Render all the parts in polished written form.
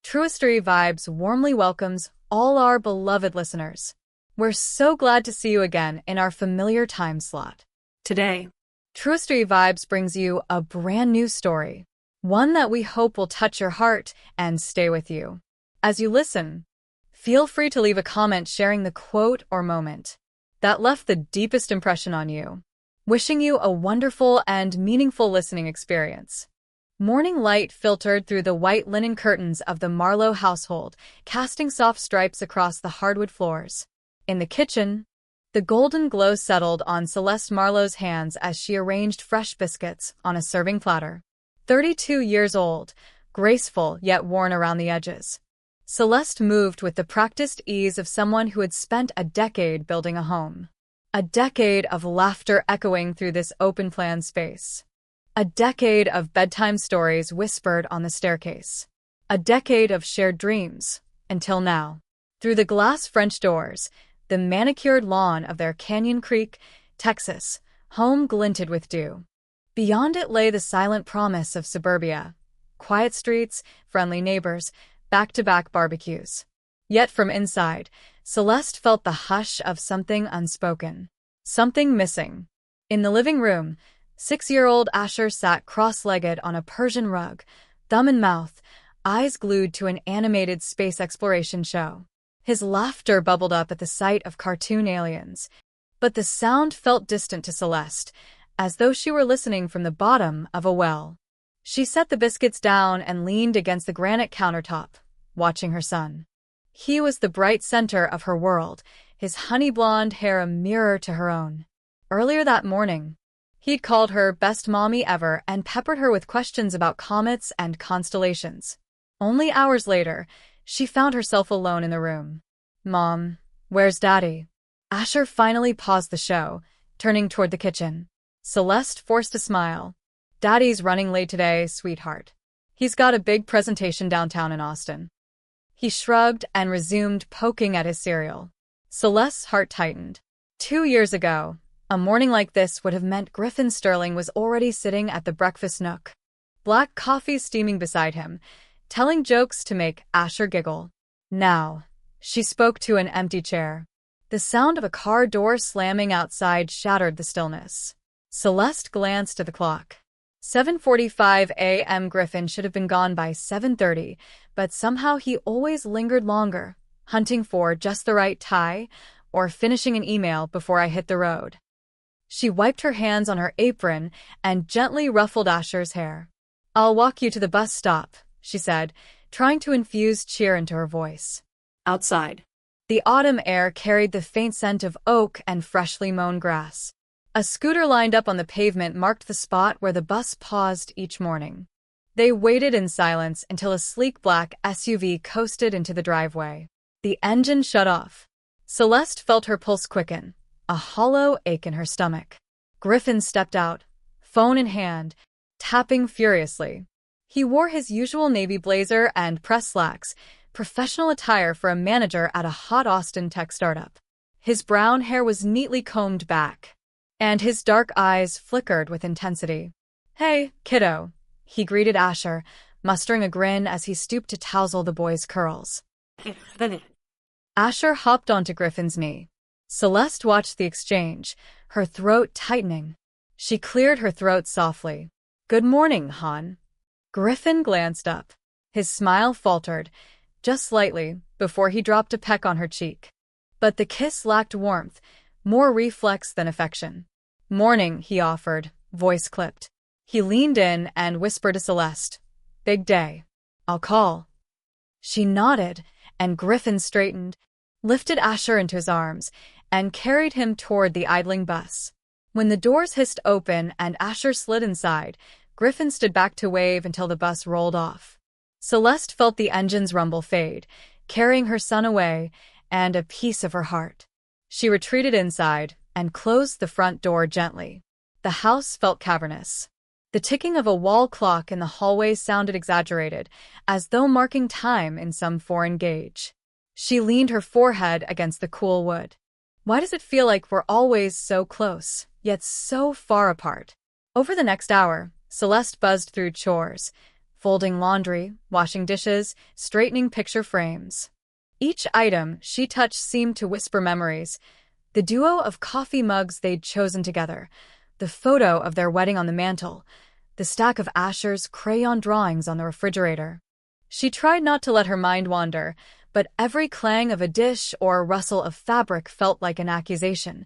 Truistery Vibes warmly welcomes all our beloved listeners. We're so glad to see you again in our familiar time slot. Today, Truistery Vibes brings you a brand new story, one that we hope will touch your heart and stay with you. As you listen, feel free to leave a comment sharing the quote or moment that left the deepest impression on you. Wishing you a wonderful and meaningful listening experience. Morning light filtered through the white linen curtains of the Marlowe household, casting soft stripes across the hardwood floors. In the kitchen, the golden glow settled on Celeste Marlowe's hands as she arranged fresh biscuits on a serving platter. 32 years old, graceful yet worn around the edges, Celeste moved with the practiced ease of someone who had spent a decade building a home. A decade of laughter echoing through this open-plan space. A decade of bedtime stories whispered on the staircase. A decade of shared dreams, until now. Through the glass French doors, the manicured lawn of their Canyon Creek, Texas, home glinted with dew. Beyond it lay the silent promise of suburbia. Quiet streets, friendly neighbors, back-to-back barbecues. Yet from inside, Celeste felt the hush of something unspoken. Something missing. In the living room, 6-year-old Asher sat cross-legged on a Persian rug, thumb in mouth, eyes glued to an animated space exploration show. His laughter bubbled up at the sight of cartoon aliens, but the sound felt distant to Celeste, as though she were listening from the bottom of a well. She set the biscuits down and leaned against the granite countertop, watching her son. He was the bright center of her world, his honey-blonde hair a mirror to her own. Earlier that morning, he'd called her best mommy ever and peppered her with questions about comets and constellations. Only hours later, she found herself alone in the room. "Mom, where's Daddy?" Asher finally paused the show, turning toward the kitchen. Celeste forced a smile. "Daddy's running late today, sweetheart. He's got a big presentation downtown in Austin." He shrugged and resumed poking at his cereal. Celeste's heart tightened. 2 years ago, a morning like this would have meant Griffin Sterling was already sitting at the breakfast nook. Black coffee steaming beside him, telling jokes to make Asher giggle. Now, she spoke to an empty chair. The sound of a car door slamming outside shattered the stillness. Celeste glanced at the clock. 7:45 a.m. Griffin should have been gone by 7:30, but somehow he always lingered longer, hunting for just the right tie or finishing an email before I hit the road. She wiped her hands on her apron and gently ruffled Asher's hair. "I'll walk you to the bus stop," she said, trying to infuse cheer into her voice. outside. The autumn air carried the faint scent of oak and freshly mown grass. A scooter lined up on the pavement marked the spot where the bus paused each morning. They waited in silence until a sleek black SUV coasted into the driveway. The engine shut off. Celeste felt her pulse quicken, a hollow ache in her stomach. Griffin stepped out, phone in hand, tapping furiously. He wore his usual navy blazer and press slacks, professional attire for a manager at a hot Austin tech startup. His brown hair was neatly combed back, and his dark eyes flickered with intensity. "Hey, kiddo," he greeted Asher, mustering a grin as he stooped to tousle the boy's curls. Asher hopped onto Griffin's knee. Celeste watched the exchange, her throat tightening. She cleared her throat softly. "Good morning, hon." Griffin glanced up. His smile faltered, just slightly, before he dropped a peck on her cheek. But the kiss lacked warmth, more reflex than affection. "Morning," he offered, voice clipped. He leaned in and whispered to Celeste, "Big day. I'll call." She nodded, and Griffin straightened, lifted Asher into his arms, and carried him toward the idling bus. When the doors hissed open and Asher slid inside, Griffin stood back to wave until the bus rolled off. Celeste felt the engine's rumble fade, carrying her son away and a piece of her heart. She retreated inside and closed the front door gently. The house felt cavernous. The ticking of a wall clock in the hallway sounded exaggerated, as though marking time in some foreign gauge. She leaned her forehead against the cool wood. Why does it feel like we're always so close, yet so far apart? Over the next hour, Celeste buzzed through chores, folding laundry, washing dishes, straightening picture frames. Each item she touched seemed to whisper memories. The duo of coffee mugs they'd chosen together, the photo of their wedding on the mantel, the stack of Asher's crayon drawings on the refrigerator. She tried not to let her mind wander, but every clang of a dish or rustle of fabric felt like an accusation.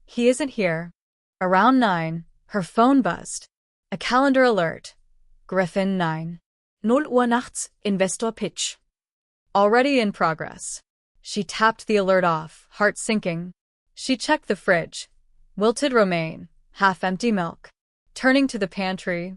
He isn't here. Around 9, her phone buzzed. A calendar alert. Griffin 9. 0 Uhr nachts, investor pitch. Already in progress. She tapped the alert off, heart sinking. She checked the fridge. Wilted romaine, half-empty milk. Turning to the pantry,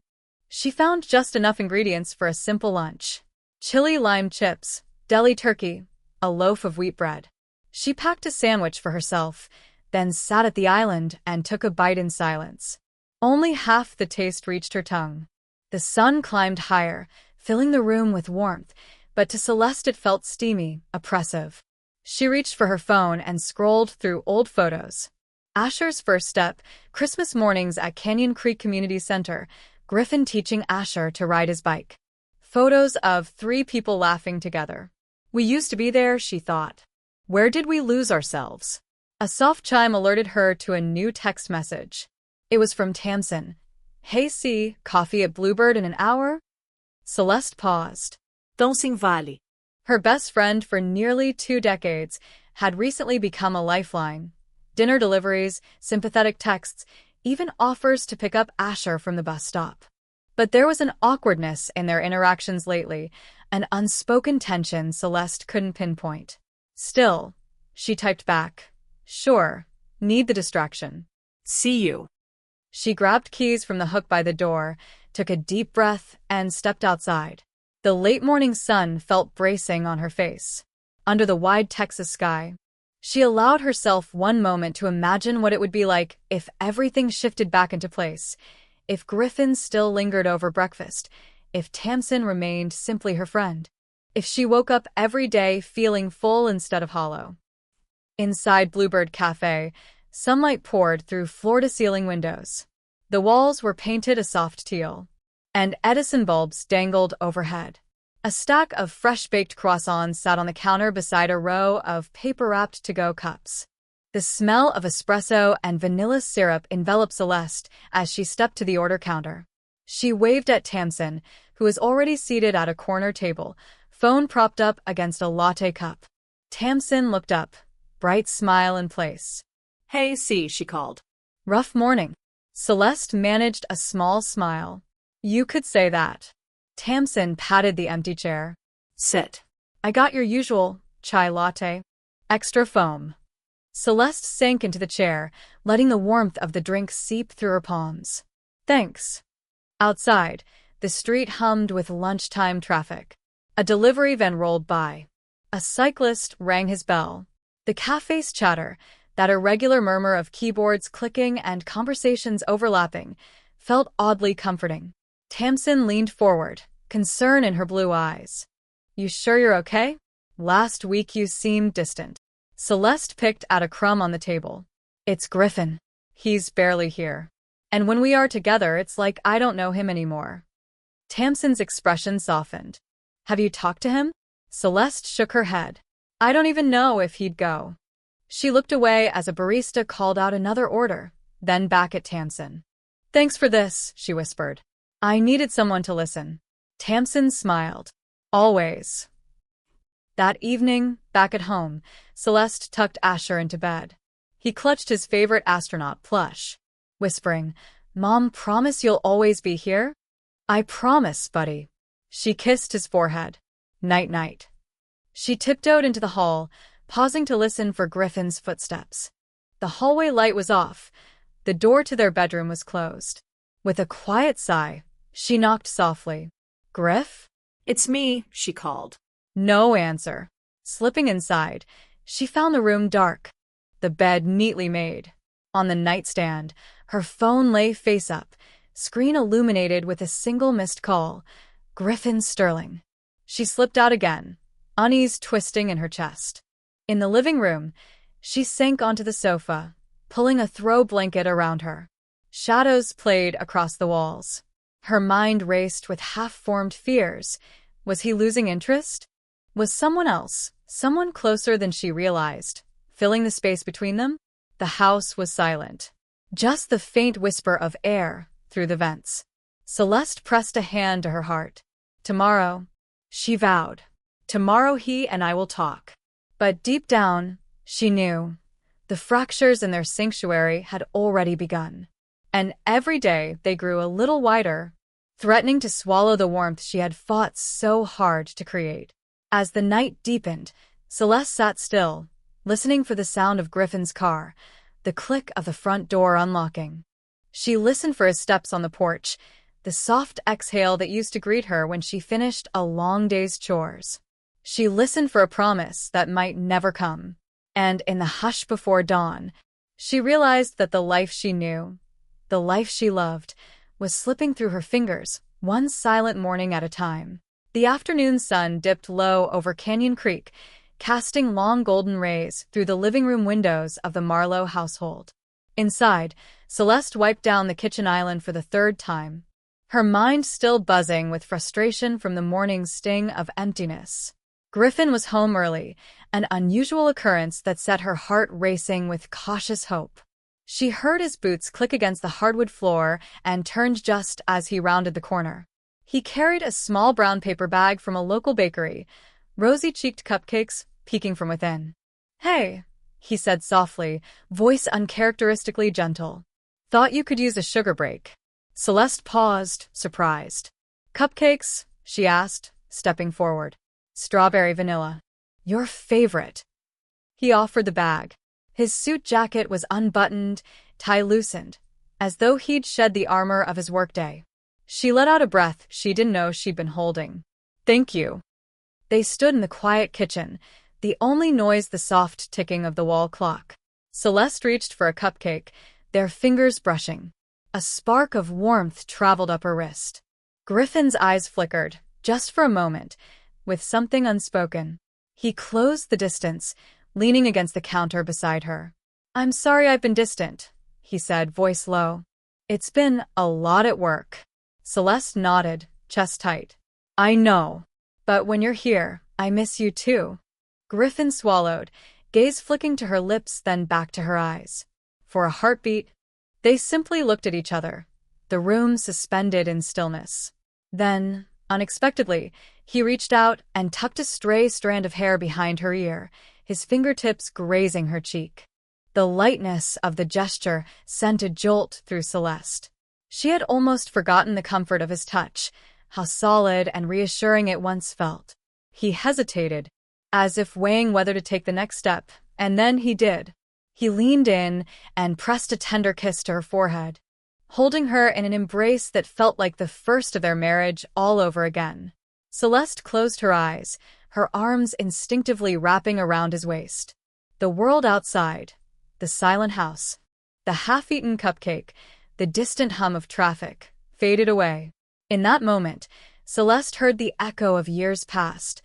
she found just enough ingredients for a simple lunch. Chili lime chips, deli turkey, a loaf of wheat bread. She packed a sandwich for herself, then sat at the island and took a bite in silence. Only half the taste reached her tongue. The sun climbed higher, filling the room with warmth, but to Celeste it felt steamy, oppressive. She reached for her phone and scrolled through old photos. Asher's first step, Christmas mornings at Canyon Creek Community Center, Griffin teaching Asher to ride his bike. Photos of 3 people laughing together. We used to be there, she thought. Where did we lose ourselves? A soft chime alerted her to a new text message. It was from Tamsin. Hey C, coffee at Bluebird in an hour? Celeste paused. Dancing Valley. Her best friend for nearly 2 decades had recently become a lifeline. Dinner deliveries, sympathetic texts, even offers to pick up Asher from the bus stop. But there was an awkwardness in their interactions lately, an unspoken tension Celeste couldn't pinpoint. Still, she typed back. Sure, need the distraction. See you. She grabbed keys from the hook by the door, took a deep breath, and stepped outside. The late morning sun felt bracing on her face. Under the wide Texas sky, she allowed herself one moment to imagine what it would be like if everything shifted back into place, if Griffin still lingered over breakfast, if Tamsin remained simply her friend, if she woke up every day feeling full instead of hollow. Inside Bluebird Cafe, sunlight poured through floor-to-ceiling windows. The walls were painted a soft teal, and Edison bulbs dangled overhead. A stack of fresh-baked croissants sat on the counter beside a row of paper-wrapped to-go cups. The smell of espresso and vanilla syrup enveloped Celeste as she stepped to the order counter. She waved at Tamsin, who was already seated at a corner table, phone propped up against a latte cup. Tamsin looked up, bright smile in place. Hey C, she called. Rough morning. Celeste managed a small smile. You could say that. Tamsin patted the empty chair. Sit. I got your usual chai latte. Extra foam. Celeste sank into the chair, letting the warmth of the drink seep through her palms. Thanks. Outside, the street hummed with lunchtime traffic. A delivery van rolled by. A cyclist rang his bell. The cafe's chatter, that irregular murmur of keyboards clicking and conversations overlapping, felt oddly comforting. Tamsin leaned forward, concern in her blue eyes. You sure you're okay? Last week you seemed distant. Celeste picked at a crumb on the table. It's Griffin. He's barely here. And when we are together, it's like I don't know him anymore. Tamsin's expression softened. Have you talked to him? Celeste shook her head. I don't even know if he'd go. She looked away as a barista called out another order, then back at Tamsin. Thanks for this, she whispered. I needed someone to listen. Tamsin smiled. Always. That evening, back at home, Celeste tucked Asher into bed. He clutched his favorite astronaut plush, whispering, Mom, promise you'll always be here? I promise, buddy. She kissed his forehead. Night-night. She tiptoed into the hall, pausing to listen for Griffin's footsteps. The hallway light was off. The door to their bedroom was closed. With a quiet sigh, she knocked softly. Griff? It's me, she called. No answer. Slipping inside, she found the room dark, the bed neatly made. On the nightstand, her phone lay face up, screen illuminated with a single missed call. Griffin Sterling. She slipped out again, unease twisting in her chest. In the living room, she sank onto the sofa, pulling a throw blanket around her. Shadows played across the walls. Her mind raced with half-formed fears. Was he losing interest? Was someone else, someone closer than she realized, filling the space between them? The house was silent. Just the faint whisper of air through the vents. Celeste pressed a hand to her heart. Tomorrow, she vowed. Tomorrow he and I will talk. But deep down, she knew. The fractures in their sanctuary had already begun. And every day they grew a little wider, threatening to swallow the warmth she had fought so hard to create. As the night deepened, Celeste sat still, listening for the sound of Griffin's car, the click of the front door unlocking. She listened for his steps on the porch, the soft exhale that used to greet her when she finished a long day's chores. She listened for a promise that might never come. And in the hush before dawn, she realized that the life she knew, the life she loved, was slipping through her fingers, one silent morning at a time. The afternoon sun dipped low over Canyon Creek, casting long golden rays through the living room windows of the Marlowe household. Inside, Celeste wiped down the kitchen island for the third time, her mind still buzzing with frustration from the morning's sting of emptiness. Griffin was home early, an unusual occurrence that set her heart racing with cautious hope. She heard his boots click against the hardwood floor and turned just as he rounded the corner. He carried a small brown paper bag from a local bakery, rosy-cheeked cupcakes peeking from within. "Hey," he said softly, voice uncharacteristically gentle. "Thought you could use a sugar break." Celeste paused, surprised. "Cupcakes?" she asked, stepping forward. "Strawberry vanilla. Your favorite." He offered the bag. His suit jacket was unbuttoned, tie loosened, as though he'd shed the armor of his workday. She let out a breath she didn't know she'd been holding. "Thank you." They stood in the quiet kitchen, the only noise the soft ticking of the wall clock. Celeste reached for a cupcake, their fingers brushing. A spark of warmth traveled up her wrist. Griffin's eyes flickered, just for a moment, with something unspoken. He closed the distance, leaning against the counter beside her. "I'm sorry I've been distant," he said, voice low. "It's been a lot at work." Celeste nodded, chest tight. "I know. But when you're here, I miss you too." Griffin swallowed, gaze flicking to her lips then back to her eyes. For a heartbeat, they simply looked at each other, the room suspended in stillness. Then, unexpectedly, he reached out and tucked a stray strand of hair behind her ear, his fingertips grazing her cheek. The lightness of the gesture sent a jolt through Celeste. She had almost forgotten the comfort of his touch, how solid and reassuring it once felt. He hesitated, as if weighing whether to take the next step, and then he did. He leaned in and pressed a tender kiss to her forehead, holding her in an embrace that felt like the first of their marriage all over again. Celeste closed her eyes, her arms instinctively wrapping around his waist. The world outside, the silent house, the half-eaten cupcake, the distant hum of traffic, faded away. In that moment, Celeste heard the echo of years past,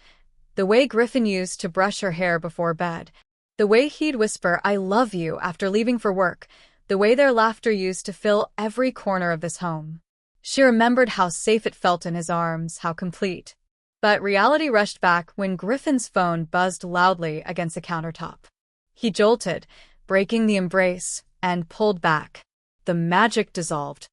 the way Griffin used to brush her hair before bed, the way he'd whisper, "I love you," after leaving for work, the way their laughter used to fill every corner of this home. She remembered how safe it felt in his arms, how complete. But reality rushed back when Griffin's phone buzzed loudly against the countertop. He jolted, breaking the embrace, and pulled back. The magic dissolved.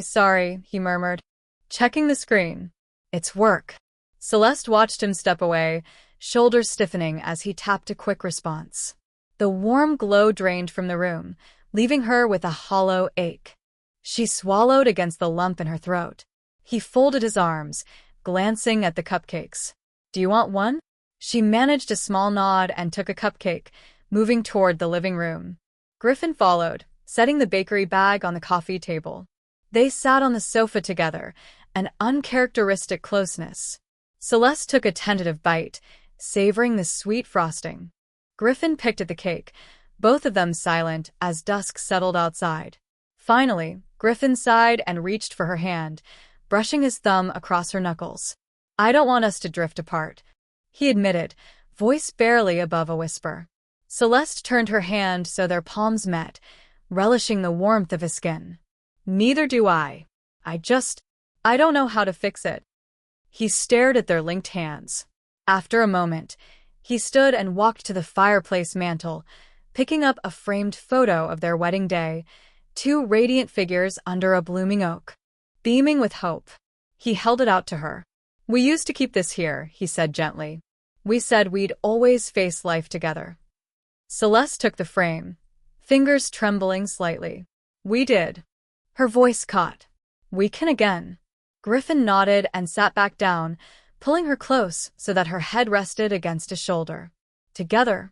Sorry," he murmured, checking the screen. "It's work." Celeste watched him step away, shoulders stiffening as he tapped a quick response. The warm glow drained from the room, leaving her with a hollow ache. She swallowed against the lump in her throat. He folded his arms, glancing at the cupcakes. "Do you want one?" She managed a small nod and took a cupcake, moving toward the living room. Griffin followed, setting the bakery bag on the coffee table. They sat on the sofa together, an uncharacteristic closeness. Celeste took a tentative bite, savoring the sweet frosting. Griffin picked at the cake, both of them silent as dusk settled outside. Finally, Griffin sighed and reached for her hand, brushing his thumb across her knuckles. "I don't want us to drift apart," he admitted, voice barely above a whisper. Celeste turned her hand so their palms met, relishing the warmth of his skin. "Neither do I. I don't know how to fix it. He stared at their linked hands. After a moment, he stood and walked to the fireplace mantel, picking up a framed photo of their wedding day, two radiant figures under a blooming oak. Beaming with hope, he held it out to her. We used to keep this here, he said gently. We said we'd always face life together. Celeste took the frame, fingers trembling slightly. We did. Her voice caught. We can again. Griffin nodded and sat back down, pulling her close so that her head rested against his shoulder. Together,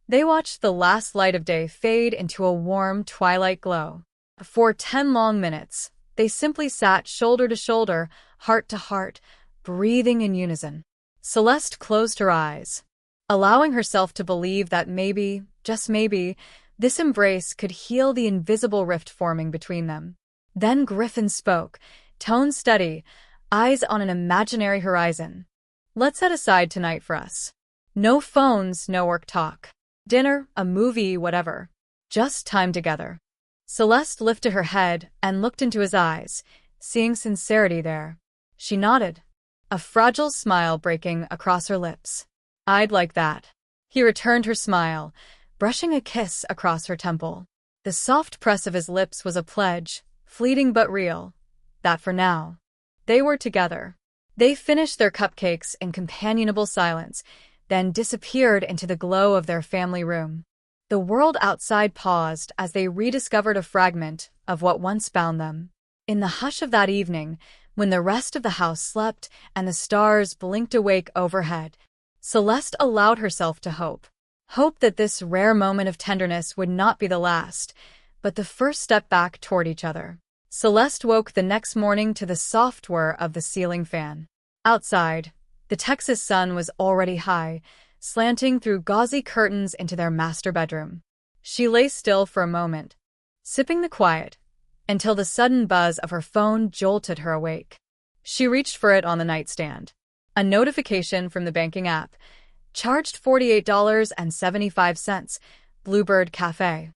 they watched the last light of day fade into a warm twilight glow. For 10 long minutes, they simply sat shoulder to shoulder, heart to heart, breathing in unison. Celeste closed her eyes, allowing herself to believe that maybe, just maybe, this embrace could heal the invisible rift forming between them. Then Griffin spoke, tone steady, eyes on an imaginary horizon. Let's set aside tonight for us. No phones, no work talk. Dinner, a movie, whatever. Just time together. Celeste lifted her head and looked into his eyes, seeing sincerity there. She nodded, a fragile smile breaking across her lips. I'd like that. He returned her smile, brushing a kiss across her temple. The soft press of his lips was a pledge, fleeting but real, that for now, they were together. They finished their cupcakes in companionable silence, then disappeared into the glow of their family room. The world outside paused as they rediscovered a fragment of what once bound them. In the hush of that evening, when the rest of the house slept and the stars blinked awake overhead, Celeste allowed herself to hope. Hope that this rare moment of tenderness would not be the last, but the first step back toward each other. Celeste woke the next morning to the soft whir of the ceiling fan. Outside, the Texas sun was already high, slanting through gauzy curtains into their master bedroom. She lay still for a moment, sipping the quiet, until the sudden buzz of her phone jolted her awake. She reached for it on the nightstand. A notification from the banking app. Charged $48.75, Bluebird Cafe.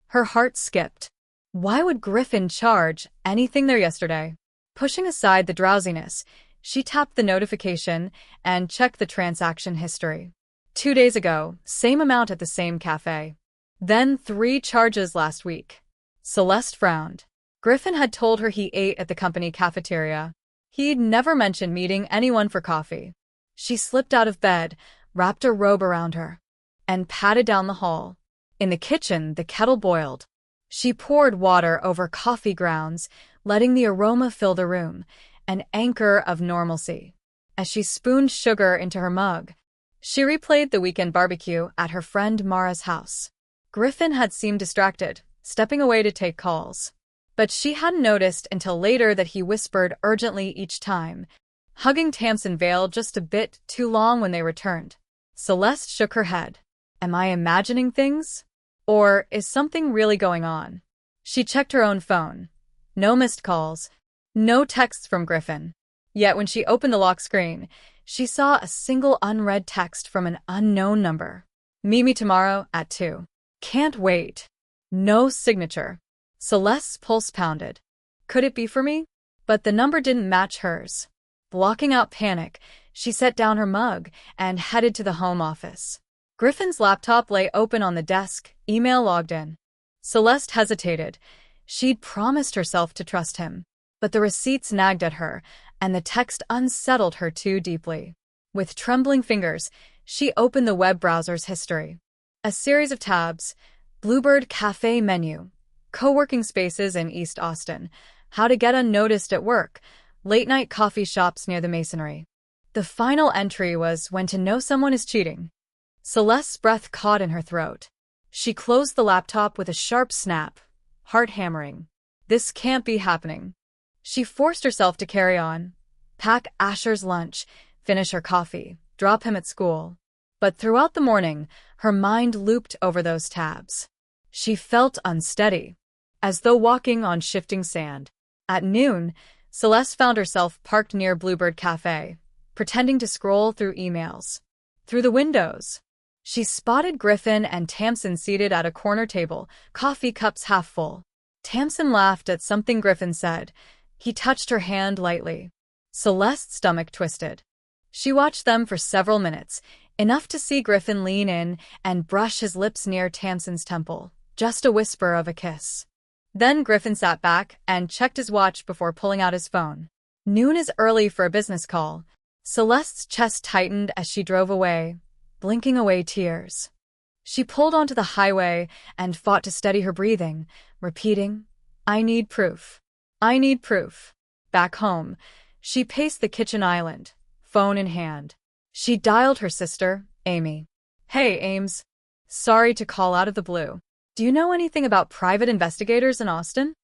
Her heart skipped. Why would Griffin charge anything there yesterday? Pushing aside the drowsiness, she tapped the notification and checked the transaction history. 2 days ago, same amount at the same cafe. Then 3 charges last week. Celeste frowned. Griffin had told her he ate at the company cafeteria. He'd never mentioned meeting anyone for coffee. She slipped out of bed, wrapped a robe around her, and padded down the hall. In the kitchen, the kettle boiled. She poured water over coffee grounds, letting the aroma fill the room, an anchor of normalcy. As she spooned sugar into her mug, she replayed the weekend barbecue at her friend Mara's house. Griffin had seemed distracted, stepping away to take calls. But she hadn't noticed until later that he whispered urgently each time, hugging Tamsin Vale just a bit too long when they returned. Celeste shook her head. Am I imagining things? Or is something really going on? She checked her own phone. No missed calls. No texts from Griffin. Yet when she opened the lock screen, she saw a single unread text from an unknown number. Meet me tomorrow at 2. Can't wait. No signature. Celeste's pulse pounded. Could it be for me? But the number didn't match hers. Blocking out panic, she set down her mug and headed to the home office. Griffin's laptop lay open on the desk, email logged in. Celeste hesitated. She'd promised herself to trust him. But the receipts nagged at her, and the text unsettled her too deeply. With trembling fingers, she opened the web browser's history. A series of tabs. Bluebird Cafe menu. Co-working spaces in East Austin. How to get unnoticed at work. Late-night coffee shops near the Masonry. The final entry was when to know someone is cheating. Celeste's breath caught in her throat. She closed the laptop with a sharp snap, heart hammering. This can't be happening. She forced herself to carry on, pack Asher's lunch, finish her coffee, drop him at school. But throughout the morning, her mind looped over those tabs. She felt unsteady, as though walking on shifting sand. At noon, Celeste found herself parked near Bluebird Cafe, pretending to scroll through emails. Through the windows, she spotted Griffin and Tamsin seated at a corner table, coffee cups half full. Tamsin laughed at something Griffin said, He touched her hand lightly. Celeste's stomach twisted. She watched them for several minutes, enough to see Griffin lean in and brush his lips near Tamsin's temple, just a whisper of a kiss. Then Griffin sat back and checked his watch before pulling out his phone. Noon is early for a business call. Celeste's chest tightened as she drove away, blinking away tears. She pulled onto the highway and fought to steady her breathing, repeating, "I need proof. I need proof." Back home, she paced the kitchen island, phone in hand. She dialed her sister, Amy. "Hey, Ames. Sorry to call out of the blue. Do you know anything about private investigators in Austin?"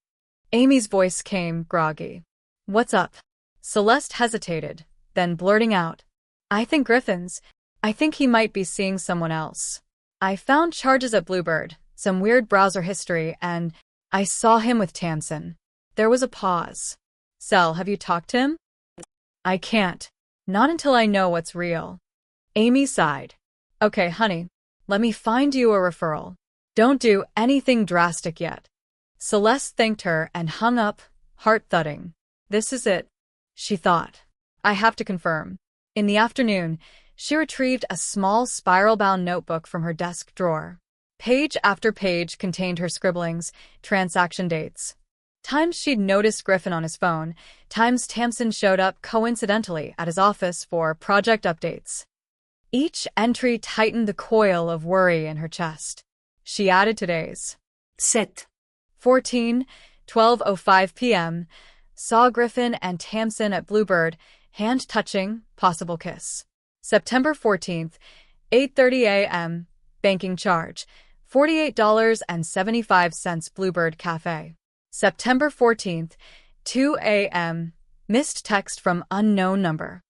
Amy's voice came groggy. "What's up?" Celeste hesitated, then blurting out, "I think I think he might be seeing someone else. I found charges at Bluebird, some weird browser history, and I saw him with Tamsin." There was a pause. "Cel, have you talked to him?" "I can't. Not until I know what's real." Amy sighed. "Okay, honey. Let me find you a referral. Don't do anything drastic yet." Celeste thanked her and hung up, heart thudding. This is it, she thought. I have to confirm. In the afternoon, she retrieved a small spiral-bound notebook from her desk drawer. Page after page contained her scribblings, transaction dates. Times she'd noticed Griffin on his phone, times Tamsin showed up coincidentally at his office for project updates. Each entry tightened the coil of worry in her chest. She added today's. Set. 12:05 p.m. Saw Griffin and Tamsin at Bluebird, hand touching, possible kiss. September 14th, 8:30 a.m. Banking charge, $48.75 Bluebird Cafe. September 14th, 2 a.m. Missed text from unknown number.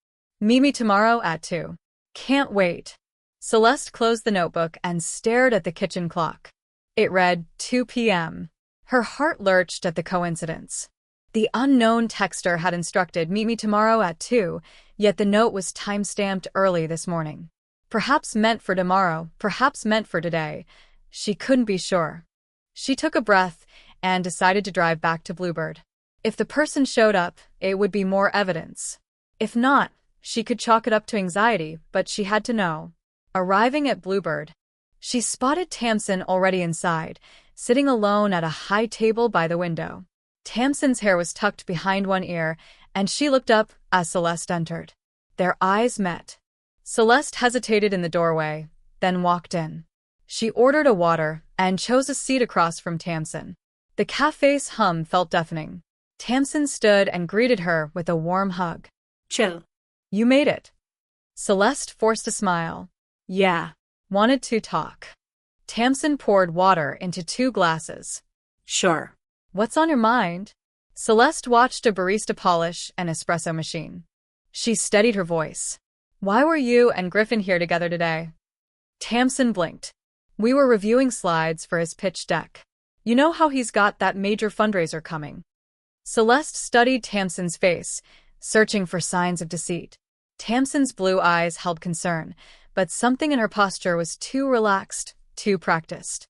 Meet me tomorrow at 2. Can't wait. Celeste closed the notebook and stared at the kitchen clock. It read 2 p.m. Her heart lurched at the coincidence. The unknown texter had instructed meet me tomorrow at 2, yet the note was time-stamped early this morning. Perhaps meant for tomorrow, perhaps meant for today. She couldn't be sure. She took a breath and decided to drive back to Bluebird. If the person showed up, it would be more evidence. If not, she could chalk it up to anxiety, but she had to know. Arriving at Bluebird, she spotted Tamsin already inside, sitting alone at a high table by the window. Tamsin's hair was tucked behind one ear, and she looked up as Celeste entered. Their eyes met. Celeste hesitated in the doorway, then walked in. She ordered a water and chose a seat across from Tamsin. The cafe's hum felt deafening. Tamsin stood and greeted her with a warm hug. "Chill. You made it." Celeste forced a smile. "Yeah. Wanted to talk." Tamsin poured water into 2 glasses. Sure. "What's on your mind?" Celeste watched a barista polish an espresso machine. She steadied her voice. "Why were you and Griffin here together today?" Tamsin blinked. "We were reviewing slides for his pitch deck. You know how he's got that major fundraiser coming." Celeste studied Tamsin's face, searching for signs of deceit. Tamsin's blue eyes held concern, but something in her posture was too relaxed, too practiced.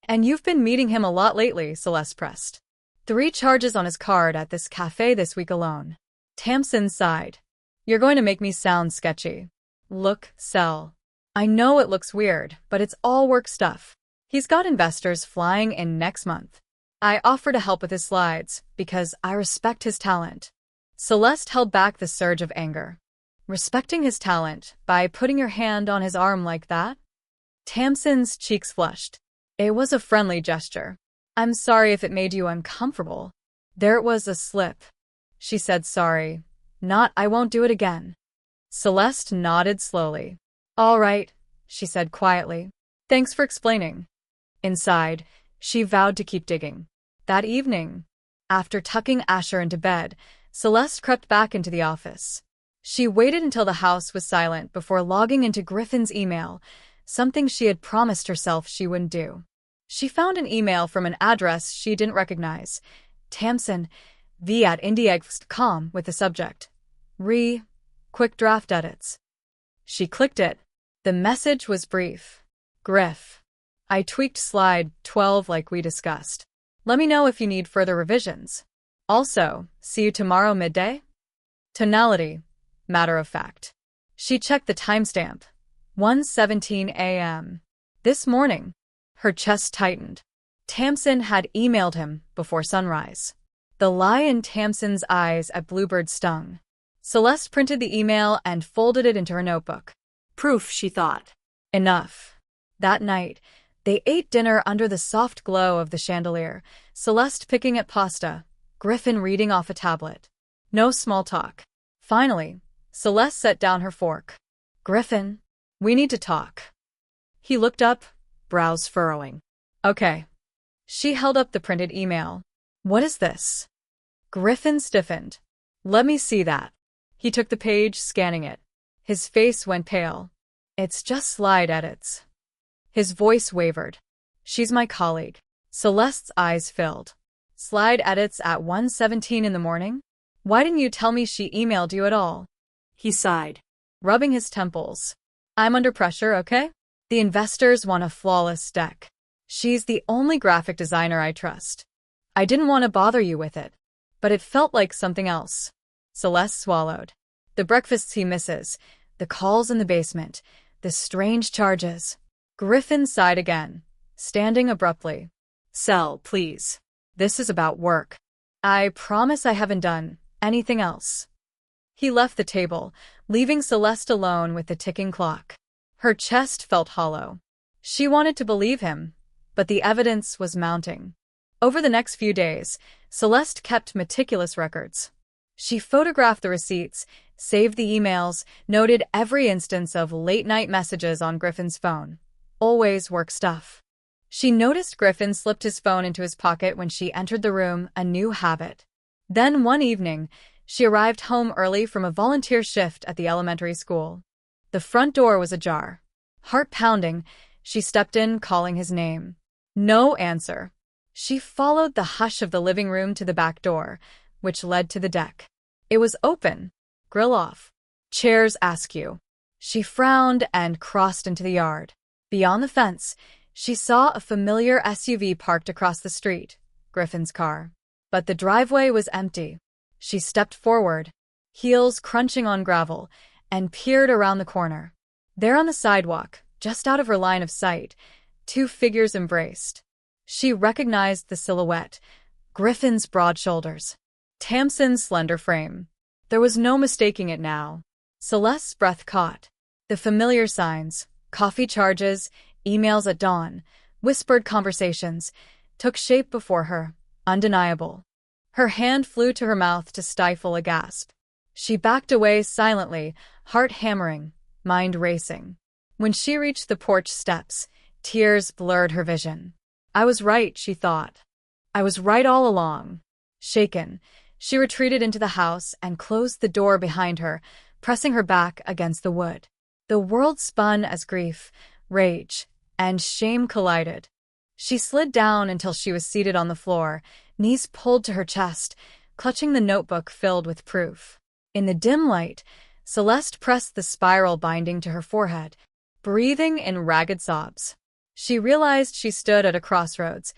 "And you've been meeting him a lot lately," Celeste pressed. 3 charges on his card at this cafe this week alone. Tamsin sighed. "You're going to make me sound sketchy." "Look, Cel. I know it looks weird, but it's all work stuff. He's got investors flying in next month. I offer to help with his slides, because I respect his talent." Celeste held back the surge of anger. "Respecting his talent by putting your hand on his arm like that?" Tamsin's cheeks flushed. It was a friendly gesture. "I'm sorry if it made you uncomfortable." There was a slip. She said sorry. Not I won't do it again. Celeste nodded slowly. "All right," she said quietly. "Thanks for explaining." Inside, she vowed to keep digging. That evening, after tucking Asher into bed, Celeste crept back into the office. She waited until the house was silent before logging into Griffin's email, something she had promised herself she wouldn't do. She found an email from an address she didn't recognize. Tamsin, v@indiex.com with the subject. Quick draft edits. She clicked it. The message was brief. Griff. I tweaked slide 12 like we discussed. Let me know if you need further revisions. Also, see you tomorrow midday? Tonality, matter of fact. She checked the timestamp. 1:17 a.m. This morning. Her chest tightened. Tamsin had emailed him before sunrise. The lie in Tamsin's eyes at Bluebird stung. Celeste printed the email and folded it into her notebook. Proof, she thought. Enough. That night, they ate dinner under the soft glow of the chandelier, Celeste picking at pasta, Griffin reading off a tablet. No small talk. Finally, Celeste set down her fork. Griffin, we need to talk. He looked up, brows furrowing. Okay. She held up the printed email. What is this? Griffin stiffened. Let me see that. He took the page, scanning it. His face went pale. It's just slide edits. His voice wavered. She's my colleague. Celeste's eyes filled. Slide edits at 1:17 in the morning? Why didn't you tell me she emailed you at all? He sighed, rubbing his temples. I'm under pressure, okay? The investors want a flawless deck. She's the only graphic designer I trust. I didn't want to bother you with it, but it felt like something else. Celeste swallowed. The breakfasts he misses, the calls in the basement, the strange charges. Griffin sighed again, standing abruptly. Cel, please. This is about work. I promise I haven't done anything else. He left the table, leaving Celeste alone with the ticking clock. Her chest felt hollow. She wanted to believe him, but the evidence was mounting. Over the next few days, Celeste kept meticulous records. She photographed the receipts, saved the emails, noted every instance of late-night messages on Griffin's phone. Always work stuff. She noticed Griffin slipped his phone into his pocket when she entered the room, a new habit. Then one evening, she arrived home early from a volunteer shift at the elementary school. The front door was ajar. Heart pounding, she stepped in, calling his name. No answer. She followed the hush of the living room to the back door, which led to the deck. It was open. Grill off. Chairs askew. She frowned and crossed into the yard. Beyond the fence, she saw a familiar SUV parked across the street, Griffin's car. But the driveway was empty. She stepped forward, heels crunching on gravel, and peered around the corner. There on the sidewalk, just out of her line of sight, two figures embraced. She recognized the silhouette, Griffin's broad shoulders, Tamsin's slender frame. There was no mistaking it now. Celeste's breath caught. The familiar signs, coffee charges, emails at dawn, whispered conversations, took shape before her, undeniable. Her hand flew to her mouth to stifle a gasp. She backed away silently, heart hammering, mind racing. When she reached the porch steps, tears blurred her vision. I was right, she thought. I was right all along. Shaken, she retreated into the house and closed the door behind her, pressing her back against the wood. The world spun as grief, rage, and shame collided. She slid down until she was seated on the floor, knees pulled to her chest, clutching the notebook filled with proof. In the dim light, Celeste pressed the spiral binding to her forehead, breathing in ragged sobs. She realized she stood at a crossroads,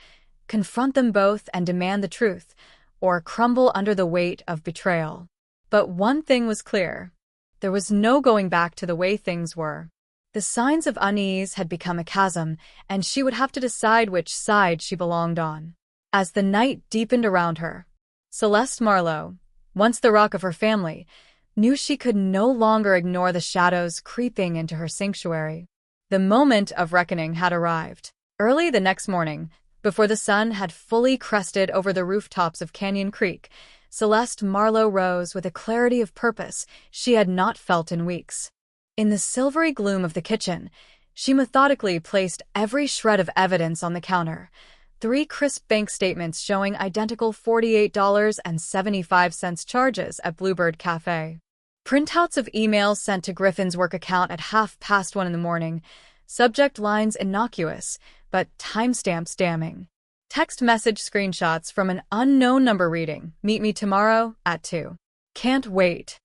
confront them both and demand the truth, or crumble under the weight of betrayal. But one thing was clear. There was no going back to the way things were. The signs of unease had become a chasm, and she would have to decide which side she belonged on. As the night deepened around her, Celeste Marlowe, once the rock of her family, knew she could no longer ignore the shadows creeping into her sanctuary. The moment of reckoning had arrived. Early the next morning, before the sun had fully crested over the rooftops of Canyon Creek, Celeste Marlowe rose with a clarity of purpose she had not felt in weeks. In the silvery gloom of the kitchen, she methodically placed every shred of evidence on the counter. 3 crisp bank statements showing identical $48.75 charges at Bluebird Cafe. Printouts of emails sent to Griffin's work account at 1:30 in the morning. Subject lines innocuous, but timestamps damning. Text message screenshots from an unknown number reading, "Meet me tomorrow at 2. Can't wait."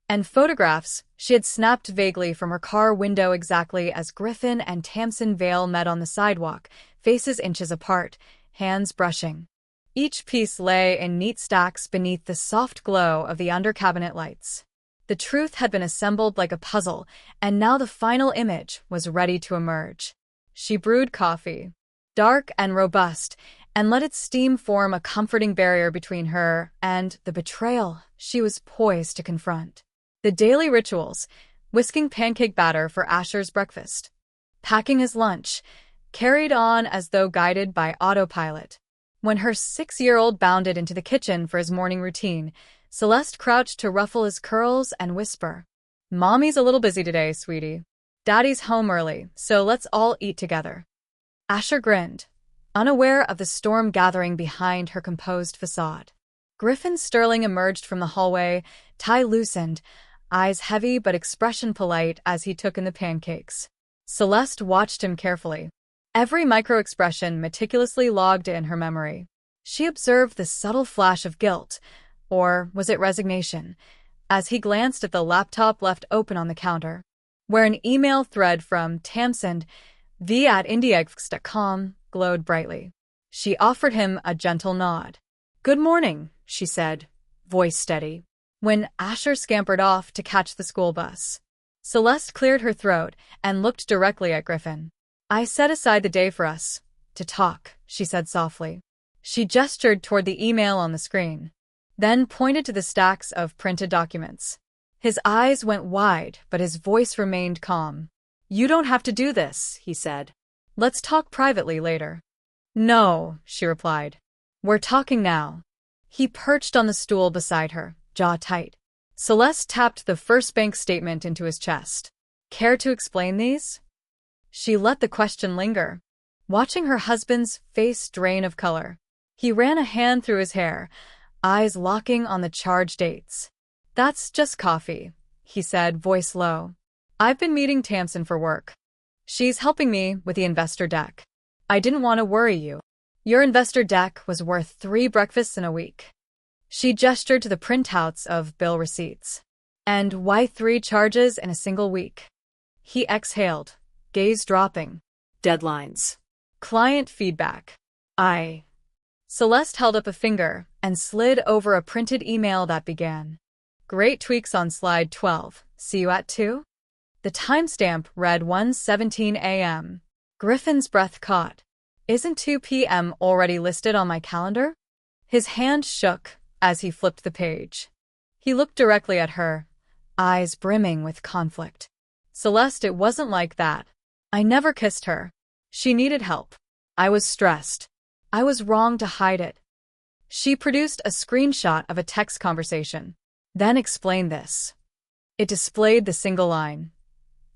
And photographs she had snapped vaguely from her car window exactly as Griffin and Tamsin Vale met on the sidewalk, faces inches apart, hands brushing. Each piece lay in neat stacks beneath the soft glow of the under-cabinet lights. The truth had been assembled like a puzzle, and now the final image was ready to emerge. She brewed coffee, dark and robust, and let its steam form a comforting barrier between her and the betrayal she was poised to confront. The daily rituals: whisking pancake batter for Asher's breakfast, packing his lunch, carried on as though guided by autopilot. When her 6-year-old bounded into the kitchen for his morning routine, Celeste crouched to ruffle his curls and whisper, "Mommy's a little busy today, sweetie. Daddy's home early, so let's all eat together." Asher grinned, unaware of the storm gathering behind her composed facade. Griffin Sterling emerged from the hallway, tie loosened, eyes heavy but expression polite as he took in the pancakes. Celeste watched him carefully, every micro-expression meticulously logged in her memory. She observed the subtle flash of guilt, or was it resignation, as he glanced at the laptop left open on the counter, where an email thread from Tamsin v@indieggs.com glowed brightly. She offered him a gentle nod. "Good morning," she said, voice steady. When Asher scampered off to catch the school bus, Celeste cleared her throat and looked directly at Griffin. "I set aside the day for us to talk," she said softly. She gestured toward the email on the screen, then pointed to the stacks of printed documents. His eyes went wide, but his voice remained calm. "You don't have to do this," he said. "Let's talk privately later." "No," she replied. "We're talking now." He perched on the stool beside her, jaw tight. Celeste tapped the first bank statement into his chest. "Care to explain these?" She let the question linger, watching her husband's face drain of color. He ran a hand through his hair, eyes locking on the charge dates. "That's just coffee," he said, voice low. "I've been meeting Tamsin for work. She's helping me with the investor deck. I didn't want to worry you. Your investor deck was worth 3 breakfasts in a week." She gestured to the printouts of bill receipts. "And why 3 charges in a single week?" He exhaled, gaze dropping. "Deadlines. Client feedback. Celeste held up a finger and slid over a printed email that began, "Great tweaks on slide 12. See you at 2?" The timestamp read 1:17 a.m. Griffin's breath caught. "Isn't 2 p.m. already listed on my calendar?" His hand shook as he flipped the page. He looked directly at her, eyes brimming with conflict. "Celeste, it wasn't like that. I never kissed her. She needed help. I was stressed. I was wrong to hide it." She produced a screenshot of a text conversation, then explained this. It displayed the single line,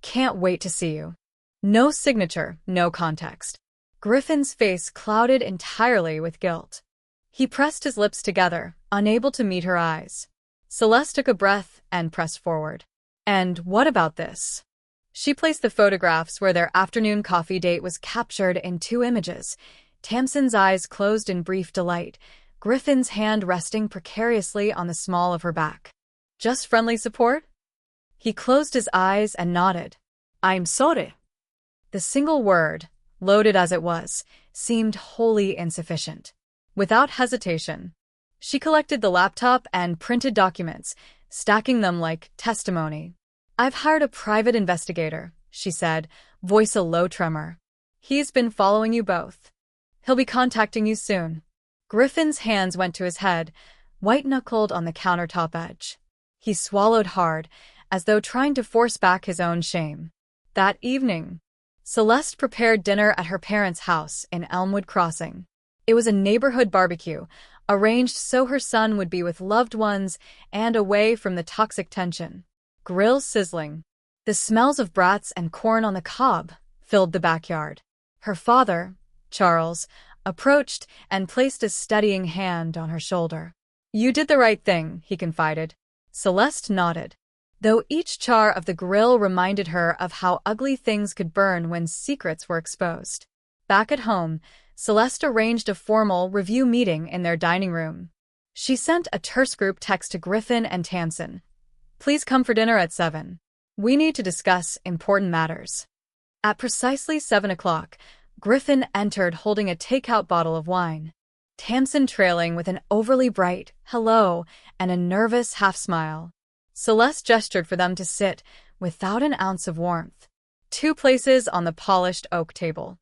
"Can't wait to see you." No signature, no context. Griffin's face clouded entirely with guilt. He pressed his lips together, unable to meet her eyes. Celeste took a breath and pressed forward. "And what about this?" She placed the photographs where their afternoon coffee date was captured in 2 images. Tamsin's eyes closed in brief delight, Griffin's hand resting precariously on the small of her back. "Just friendly support?" He closed his eyes and nodded. "I'm sorry." The single word, loaded as it was, seemed wholly insufficient. Without hesitation, she collected the laptop and printed documents, stacking them like testimony. "I've hired a private investigator," she said, voice a low tremor. "He's been following you both. He'll be contacting you soon." Griffin's hands went to his head, white-knuckled on the countertop edge. He swallowed hard, as though trying to force back his own shame. That evening, Celeste prepared dinner at her parents' house in Elmwood Crossing. It was a neighborhood barbecue, arranged so her son would be with loved ones and away from the toxic tension. Grill sizzling. The smells of brats and corn on the cob filled the backyard. Her father, Charles, approached and placed a steadying hand on her shoulder. "You did the right thing," he confided. Celeste nodded, though each char of the grill reminded her of how ugly things could burn when secrets were exposed. Back at home, Celeste arranged a formal review meeting in their dining room. She sent a terse group text to Griffin and Tamsin. "Please come for dinner at 7. We need to discuss important matters." At precisely 7 o'clock, Griffin entered holding a takeout bottle of wine. Tamsin trailing with an overly bright hello and a nervous half-smile. Celeste gestured for them to sit, without an ounce of warmth. 2 places on the polished oak table.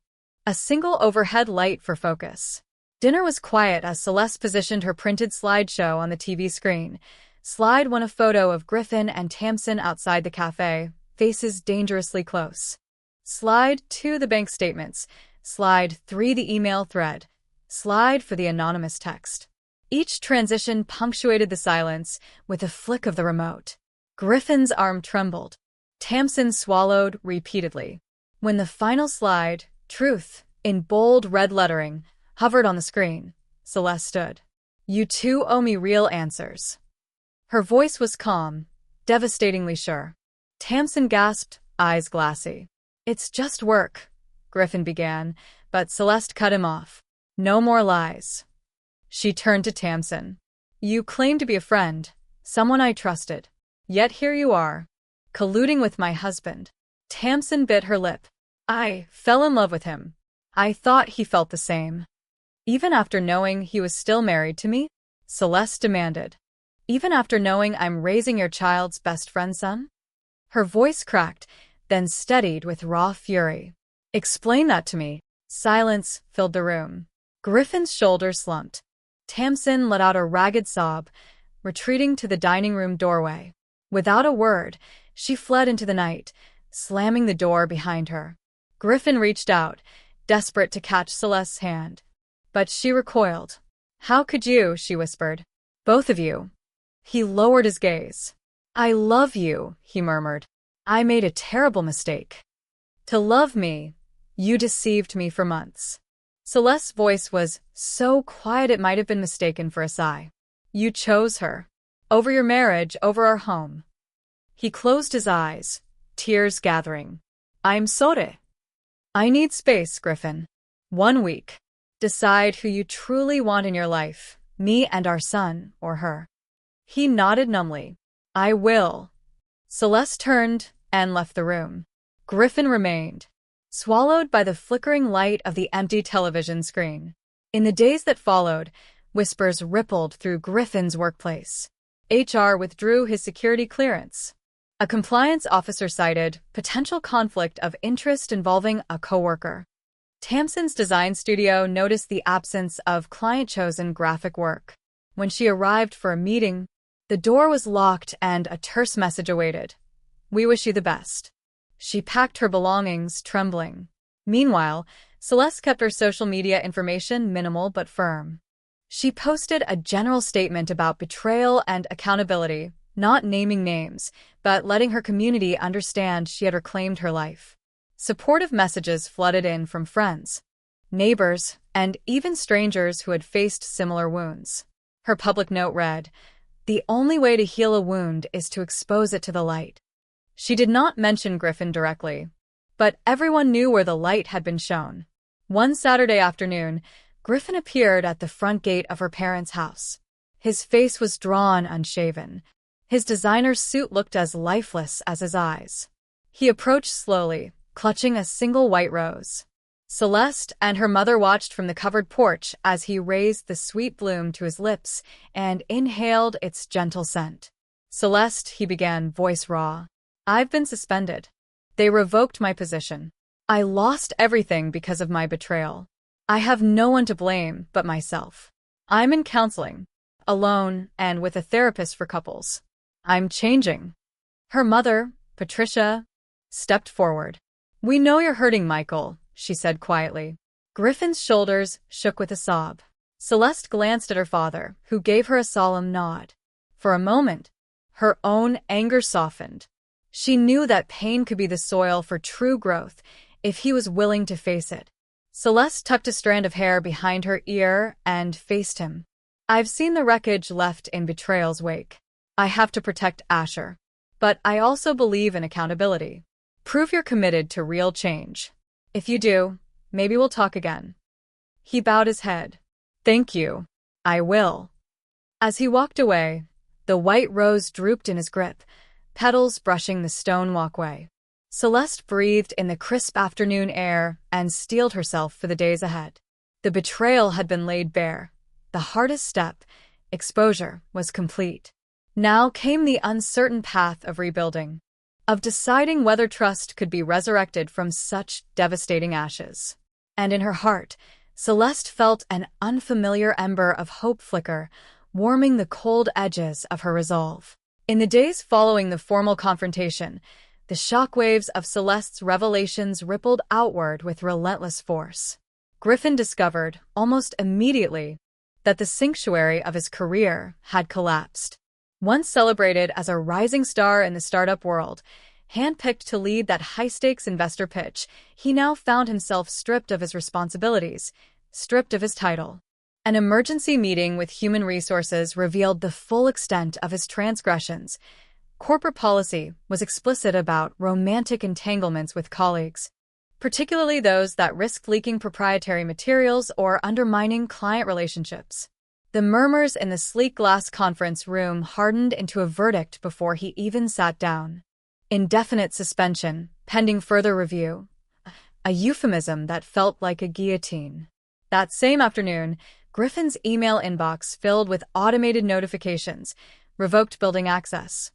A single overhead light for focus. Dinner was quiet as Celeste positioned her printed slideshow on the TV screen. Slide 1, a photo of Griffin and Tamsin outside the cafe, faces dangerously close. Slide 2, the bank statements. Slide 3, the email thread. Slide 4, the anonymous text. Each transition punctuated the silence with a flick of the remote. Griffin's arm trembled. Tamsin swallowed repeatedly. When the final slide, truth, in bold red lettering, hovered on the screen, Celeste stood. "You two owe me real answers." Her voice was calm, devastatingly sure. Tamsin gasped, eyes glassy. "It's just work," Griffin began, but Celeste cut him off. "No more lies." She turned to Tamsin. "You claim to be a friend, someone I trusted. Yet here you are, colluding with my husband." Tamsin bit her lip. "I fell in love with him. I thought he felt the same." "Even after knowing he was still married to me?" Celeste demanded. "Even after knowing I'm raising your child's best friend's son?" Her voice cracked, then steadied with raw fury. "Explain that to me." Silence filled the room. Griffin's shoulders slumped. Tamsin let out a ragged sob, retreating to the dining room doorway. Without a word, she fled into the night, slamming the door behind her. Griffin reached out, desperate to catch Celeste's hand. But she recoiled. "How could you?" she whispered. "Both of you." He lowered his gaze. "I love you," he murmured. "I made a terrible mistake. To love me, you deceived me for months." Celeste's voice was so quiet it might have been mistaken for a sigh. "You chose her. Over your marriage, over our home." He closed his eyes, tears gathering. "I'm sorry." "I need space, Griffin. 1 week. Decide who you truly want in your life, me and our son, or her." He nodded numbly. "I will." Celeste turned and left the room. Griffin remained, swallowed by the flickering light of the empty television screen. In the days that followed, whispers rippled through Griffin's workplace. HR withdrew his security clearance. A compliance officer cited potential conflict of interest involving a coworker. Tamsin's design studio noticed the absence of client-chosen graphic work. When she arrived for a meeting, the door was locked and a terse message awaited. "We wish you the best." She packed her belongings, trembling. Meanwhile, Celeste kept her social media information minimal but firm. She posted a general statement about betrayal and accountability, not naming names, but letting her community understand she had reclaimed her life. Supportive messages flooded in from friends, neighbors, and even strangers who had faced similar wounds. Her public note read, "The only way to heal a wound is to expose it to the light." She did not mention Griffin directly, but everyone knew where the light had been shown. One Saturday afternoon, Griffin appeared at the front gate of her parents' house. His face was drawn, unshaven. His designer suit looked as lifeless as his eyes. He approached slowly, clutching a single white rose. Celeste and her mother watched from the covered porch as he raised the sweet bloom to his lips and inhaled its gentle scent. "Celeste," he began, voice raw. "I've been suspended. They revoked my position. I lost everything because of my betrayal. I have no one to blame but myself. I'm in counseling, alone and with a therapist for couples. I'm changing." Her mother, Patricia, stepped forward. "We know you're hurting, Michael," she said quietly. Griffin's shoulders shook with a sob. Celeste glanced at her father, who gave her a solemn nod. For a moment, her own anger softened. She knew that pain could be the soil for true growth if he was willing to face it. Celeste tucked a strand of hair behind her ear and faced him. "I've seen the wreckage left in betrayal's wake. I have to protect Asher. But I also believe in accountability. Prove you're committed to real change. If you do, maybe we'll talk again." He bowed his head. "Thank you. I will." As he walked away, the white rose drooped in his grip, petals brushing the stone walkway. Celeste breathed in the crisp afternoon air and steeled herself for the days ahead. The betrayal had been laid bare, the hardest step, exposure, was complete. Now came the uncertain path of rebuilding, of deciding whether trust could be resurrected from such devastating ashes. And in her heart, Celeste felt an unfamiliar ember of hope flicker, warming the cold edges of her resolve. In the days following the formal confrontation, the shockwaves of Celeste's revelations rippled outward with relentless force. Griffin discovered, almost immediately, that the sanctuary of his career had collapsed. Once celebrated as a rising star in the startup world, handpicked to lead that high-stakes investor pitch, he now found himself stripped of his responsibilities, stripped of his title. An emergency meeting with human resources revealed the full extent of his transgressions. Corporate policy was explicit about romantic entanglements with colleagues, particularly those that risked leaking proprietary materials or undermining client relationships. The murmurs in the sleek glass conference room hardened into a verdict before he even sat down. Indefinite suspension, pending further review. A euphemism that felt like a guillotine. That same afternoon, Griffin's email inbox filled with automated notifications, revoked building access,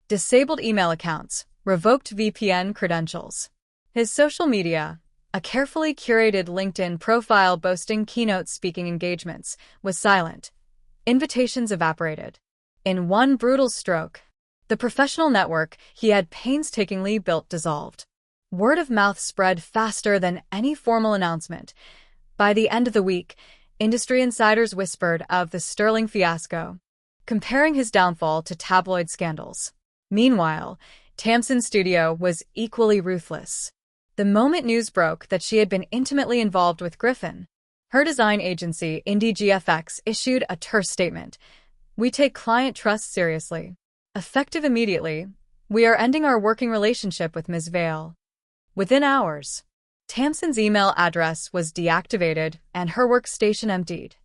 disabled email accounts, revoked VPN credentials. His social media, a carefully curated LinkedIn profile boasting keynote speaking engagements, was silent. Invitations evaporated. In one brutal stroke, the professional network he had painstakingly built dissolved. Word of mouth spread faster than any formal announcement. By the end of the week, industry insiders whispered of the Sterling fiasco, comparing his downfall to tabloid scandals. Meanwhile, Tamsin's studio was equally ruthless. The moment news broke that she had been intimately involved with Griffin, her design agency, Indie GFX, issued a terse statement. "We take client trust seriously. Effective immediately, we are ending our working relationship with Ms. Vale." Within hours, Tamsin's email address was deactivated and her workstation emptied.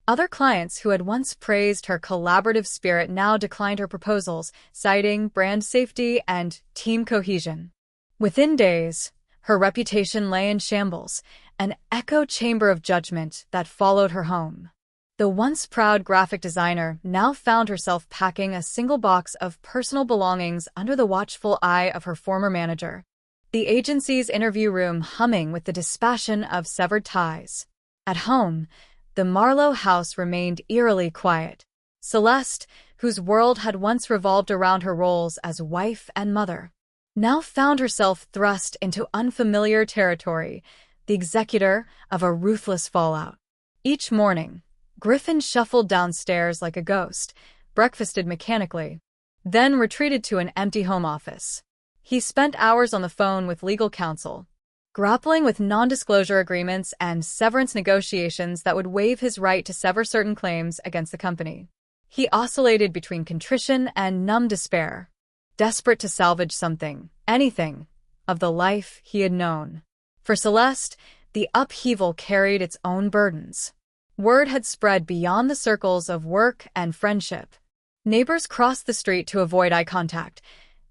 Other clients who had once praised her collaborative spirit now declined her proposals, citing brand safety and team cohesion. Within days, her reputation lay in shambles, an echo chamber of judgment that followed her home. The once proud graphic designer now found herself packing a single box of personal belongings under the watchful eye of her former manager. The agency's interview room humming with the dispassion of severed ties. At home, the Marlowe house remained eerily quiet. Celeste, whose world had once revolved around her roles as wife and mother, now found herself thrust into unfamiliar territory, the executor of a ruthless fallout. Each morning, Griffin shuffled downstairs like a ghost, breakfasted mechanically, then retreated to an empty home office. He spent hours on the phone with legal counsel, grappling with non-disclosure agreements and severance negotiations that would waive his right to sever certain claims against the company. He oscillated between contrition and numb despair, desperate to salvage something, anything, of the life he had known. For Celeste, the upheaval carried its own burdens. Word had spread beyond the circles of work and friendship. Neighbors crossed the street to avoid eye contact.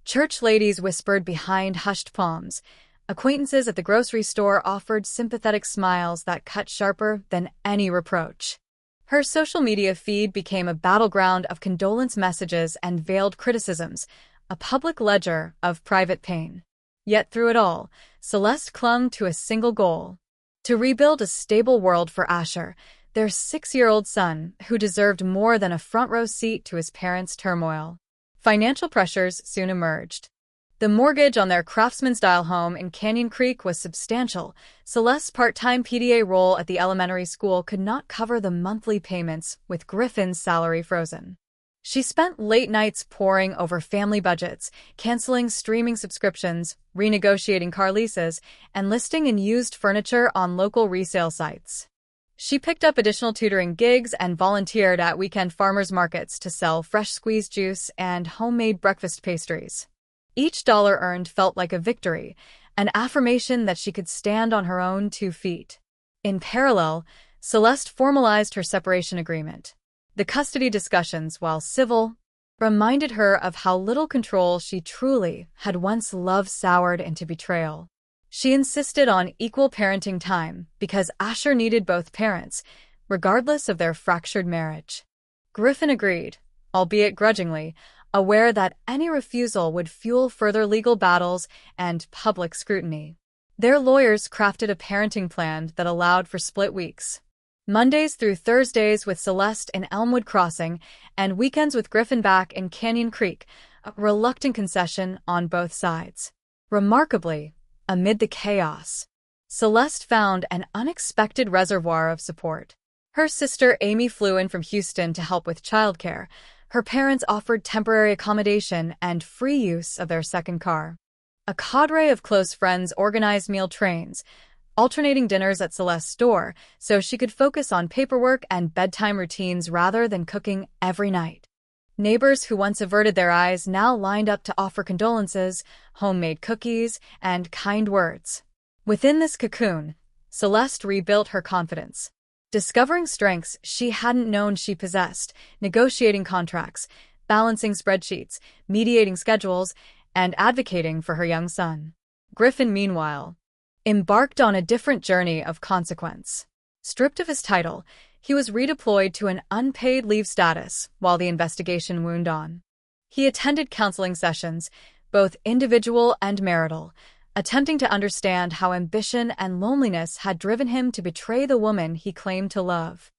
Church ladies whispered behind hushed palms. Acquaintances at the grocery store offered sympathetic smiles that cut sharper than any reproach. Her social media feed became a battleground of condolence messages and veiled criticisms, a public ledger of private pain. Yet through it all, Celeste clung to a single goal: to rebuild a stable world for Asher, their 6-year-old son, who deserved more than a front-row seat to his parents' turmoil. Financial pressures soon emerged. The mortgage on their craftsman-style home in Canyon Creek was substantial. Celeste's part-time PTA role at the elementary school could not cover the monthly payments, with Griffin's salary frozen. She spent late nights poring over family budgets, canceling streaming subscriptions, renegotiating car leases, and listing in used furniture on local resale sites. She picked up additional tutoring gigs and volunteered at weekend farmers markets to sell fresh squeezed juice and homemade breakfast pastries. Each dollar earned felt like a victory, an affirmation that she could stand on her own 2 feet. In parallel, Celeste formalized her separation agreement. The custody discussions, while civil, reminded her of how little control she truly had once loved soured into betrayal. She insisted on equal parenting time because Asher needed both parents, regardless of their fractured marriage. Griffin agreed, albeit grudgingly, aware that any refusal would fuel further legal battles and public scrutiny. Their lawyers crafted a parenting plan that allowed for split weeks. Mondays through Thursdays with Celeste in Elmwood Crossing, and weekends with Griffin back in Canyon Creek, a reluctant concession on both sides. Remarkably, amid the chaos, Celeste found an unexpected reservoir of support. Her sister Amy flew in from Houston to help with childcare. Her parents offered temporary accommodation and free use of their second car. A cadre of close friends organized meal trains, alternating dinners at Celeste's door so she could focus on paperwork and bedtime routines rather than cooking every night. Neighbors who once averted their eyes now lined up to offer condolences, homemade cookies, and kind words. Within this cocoon, Celeste rebuilt her confidence. Discovering strengths she hadn't known she possessed, negotiating contracts, balancing spreadsheets, mediating schedules, and advocating for her young son. Griffin, meanwhile, embarked on a different journey of consequence. Stripped of his title, he was redeployed to an unpaid leave status while the investigation wound on. He attended counseling sessions, both individual and marital, attempting to understand how ambition and loneliness had driven him to betray the woman he claimed to love.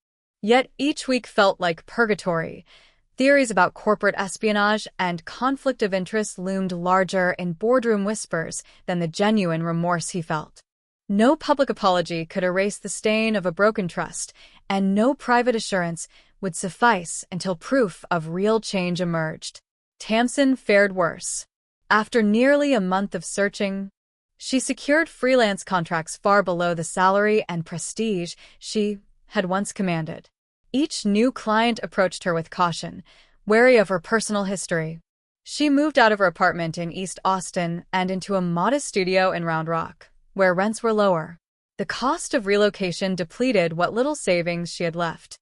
Yet each week felt like purgatory. Theories about corporate espionage and conflict of interest loomed larger in boardroom whispers than the genuine remorse he felt. No public apology could erase the stain of a broken trust, and no private assurance would suffice until proof of real change emerged. Tamsin fared worse. After nearly a month of searching, she secured freelance contracts far below the salary and prestige she had once commanded. Each new client approached her with caution, wary of her personal history. She moved out of her apartment in East Austin and into a modest studio in Round Rock, where rents were lower. The cost of relocation depleted what little savings she had left.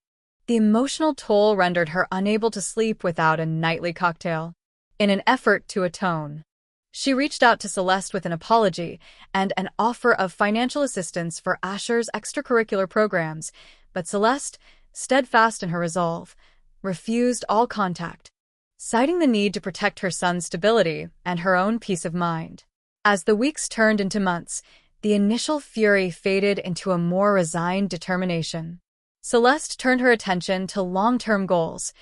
The emotional toll rendered her unable to sleep without a nightly cocktail. In an effort to atone, she reached out to Celeste with an apology and an offer of financial assistance for Asher's extracurricular programs, but Celeste, steadfast in her resolve, refused all contact, citing the need to protect her son's stability and her own peace of mind. As the weeks turned into months, the initial fury faded into a more resigned determination. Celeste turned her attention to long-term goals,